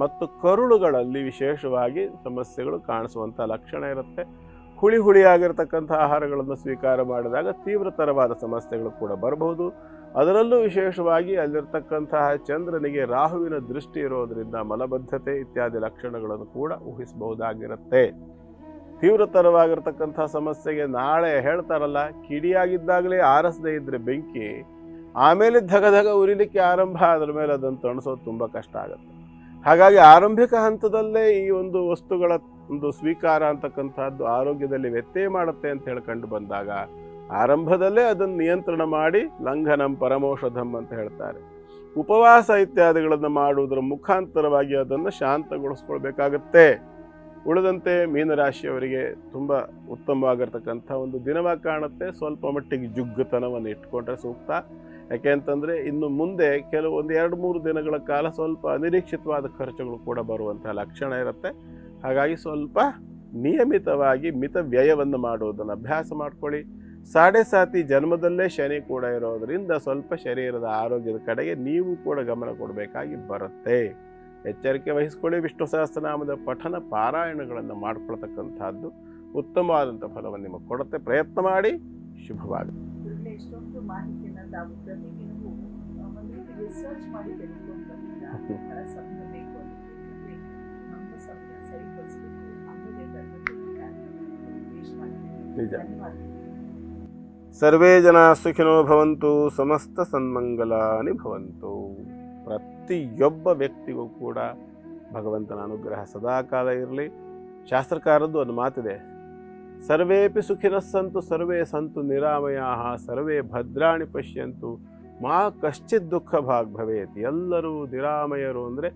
ಮತ್ತು ಕರುಳುಗಳಲ್ಲಿ ವಿಶೇಷವಾಗಿ ಸಮಸ್ಯೆಗಳು ಕಾಣಿಸುವಂಥ ಲಕ್ಷಣ ಇರುತ್ತೆ. ಹುಳಿಯಾಗಿರ್ತಕ್ಕಂಥ ಆಹಾರಗಳನ್ನು ಸ್ವೀಕಾರ ಮಾಡಿದಾಗ ತೀವ್ರತರವಾದ ಸಮಸ್ಯೆಗಳು ಕೂಡ ಬರಬಹುದು. ಅದರಲ್ಲೂ ವಿಶೇಷವಾಗಿ ಅಲ್ಲಿರ್ತಕ್ಕಂತಹ ಚಂದ್ರನಿಗೆ ರಾಹುವಿನ ದೃಷ್ಟಿ ಇರೋದರಿಂದ ಮಲಬದ್ಧತೆ ಇತ್ಯಾದಿ ಲಕ್ಷಣಗಳನ್ನು ಕೂಡ ಊಹಿಸಬಹುದಾಗಿರುತ್ತೆ. ತೀವ್ರತರವಾಗಿರ್ತಕ್ಕಂಥ ಸಮಸ್ಯೆಗೆ ನಾಳೆ ಹೇಳ್ತಾರಲ್ಲ, ಕಿಡಿಯಾಗಿದ್ದಾಗಲೇ ಆರಿಸದೇ ಇದ್ದರೆ ಬೆಂಕಿ, ಆಮೇಲೆ ಧಗಧಗ ಉರಿಲಿಕ್ಕೆ ಆರಂಭ ಆದ್ರ ಮೇಲೆ ಅದನ್ನು ತಣಿಸೋದು ತುಂಬ ಕಷ್ಟ ಆಗುತ್ತೆ. ಹಾಗಾಗಿ ಆರಂಭಿಕ ಹಂತದಲ್ಲೇ ಈ ಒಂದು ವಸ್ತುಗಳ ಒಂದು ಸ್ವೀಕಾರ ಅಂತಕ್ಕಂಥದ್ದು ಆರೋಗ್ಯದಲ್ಲಿ ವ್ಯತ್ಯಯ ಮಾಡುತ್ತೆ ಅಂತ ಹೇಳಿ ಕಂಡು ಬಂದಾಗ ಆರಂಭದಲ್ಲೇ ಅದನ್ನು ನಿಯಂತ್ರಣ ಮಾಡಿ ಲಂಘನಂ ಪರಮೌಷಧಂ ಅಂತ ಹೇಳ್ತಾರೆ. ಉಪವಾಸ ಇತ್ಯಾದಿಗಳನ್ನು ಮಾಡುವುದರ ಮುಖಾಂತರವಾಗಿ ಅದನ್ನು ಶಾಂತಗೊಳಿಸ್ಕೊಳ್ಬೇಕಾಗತ್ತೆ. ಉಳಿದಂತೆ ಮೀನರಾಶಿಯವರಿಗೆ ತುಂಬ ಉತ್ತಮವಾಗಿರ್ತಕ್ಕಂಥ ಒಂದು ದಿನವಾಗಿ ಕಾಣುತ್ತೆ. ಸ್ವಲ್ಪ ಮಟ್ಟಿಗೆ ಜುಗ್ಗುತನವನ್ನು ಇಟ್ಕೊಂಡ್ರೆ ಸೂಕ್ತ. ಯಾಕೆ ಅಂತಂದರೆ ಇನ್ನು ಮುಂದೆ ಒಂದು 2-3 ದಿನಗಳ ಕಾಲ ಸ್ವಲ್ಪ ಅನಿರೀಕ್ಷಿತವಾದ ಖರ್ಚುಗಳು ಕೂಡ ಬರುವಂಥ ಲಕ್ಷಣ ಇರುತ್ತೆ. ಹಾಗಾಗಿ ಸ್ವಲ್ಪ ನಿಯಮಿತವಾಗಿ ಮಿತ ವ್ಯಯವನ್ನು ಮಾಡುವುದನ್ನು ಅಭ್ಯಾಸ ಮಾಡ್ಕೊಳ್ಳಿ. ಸಾಡೆ ಸಾತಿ ಜನ್ಮದಲ್ಲೇ ಶನಿ ಕೂಡ ಇರೋದರಿಂದ ಸ್ವಲ್ಪ ಶರೀರದ ಆರೋಗ್ಯದ ಕಡೆಗೆ ನೀವು ಕೂಡ ಗಮನ ಕೊಡಬೇಕಾಗಿ ಬರುತ್ತೆ. ಎಚ್ಚರಿಕೆ ವಹಿಸ್ಕೊಳ್ಳಿ. ವಿಷ್ಣು ಸಹಸ್ರನಾಮದ ಪಠನ ಪಾರಾಯಣಗಳನ್ನು ಮಾಡ್ಕೊಳ್ತಕ್ಕಂಥದ್ದು ಉತ್ತಮವಾದಂಥ ಫಲವನ್ನು ನಿಮಗೆ ಕೊಡುತ್ತೆ. ಪ್ರಯತ್ನ ಮಾಡಿ. ಶುಭವಾಗಲಿ. ಎಷ್ಟೊಂದು ಮಾಹಿತಿಯನ್ನು ತಾವು ಪ್ರತಿದಿನವೂ ಒಂದು ರೀತಿ ರಿಸರ್ಚ್ ಮಾಡಿ ತೆಗೆದುಕೊಂಡು ಬಂದಿದ್ದೀರಾ. ಬಹಳ ಸಮಯ ಬೇಕು ಅಂದರೆ ನಮ್ಮ ಸಮಯ ಸರಿಪಡಿಸಬೇಕು ಅನ್ನೋದೇ ನಿಜ. ಸರ್ವೇ ಜನ ಸುಖಿನೋ ಭವಂತು, ಸಮಸ್ತ ಸನ್ಮಂಗಲಾನಿ ಭವಂತು. ಪ್ರತಿಯೊಬ್ಬ ವ್ಯಕ್ತಿಗೂ ಕೂಡ ಭಗವಂತನ ಅನುಗ್ರಹ ಸದಾಕಾಲ ಇರಲಿ. ಶಾಸ್ತ್ರಕಾರದ್ದು ಒಂದು ಮಾತಿದೆ, ಸರ್ವೇಪಿ ಸುಖಿನಸ್ಸಂತು ಸರ್ವೇ ಸಂತು ನಿರಾಮಯಾಃ ಸರ್ವೇ ಭದ್ರಾಣಿ ಪಶ್ಯಂತು ಮಾ ಕಶ್ಚಿತ್ ದುಃಖ ಭಾಗ್ ಭವೇತ್. ಎಲ್ಲರೂ ನಿರಾಮಯರು ಅಂದರೆ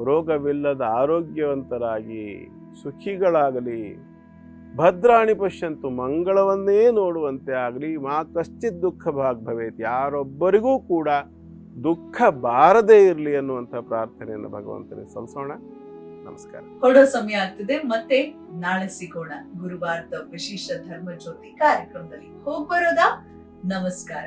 ರೋಗವಿಲ್ಲದ ಆರೋಗ್ಯವಂತರಾಗಿ ಸುಖಿಗಳಾಗಲಿ. ಭದ್ರಾಣಿ ಪಶ್ಯಂತು ಮಂಗಳವನ್ನೇ ನೋಡುವಂತೆ ಆಗಲಿ. ಮಾ ಕಶ್ಚಿತ್ ದುಃಖ ಭಾಗ್ ಭವೇತ್, ಯಾರೊಬ್ಬರಿಗೂ ಕೂಡ ದುಃಖ ಬಾರದೇ ಇರಲಿ ಅನ್ನುವಂಥ ಪ್ರಾರ್ಥನೆಯನ್ನು ಭಗವಂತನಿಗೆ ಸಲ್ಲಿಸೋಣ. ನಮಸ್ಕಾರ. ಹೊರಡೋ ಸಮಯ ಆಗ್ತಿದೆ. ಮತ್ತೆ ನಾಳೆ ಸಿಗೋಣ ಗುರುವಾರದ ವಿಶೇಷ ಧರ್ಮ ಜ್ಯೋತಿ ಕಾರ್ಯಕ್ರಮದಲ್ಲಿ. ಹೋಗ್ಬರೋದಾ? ನಮಸ್ಕಾರ.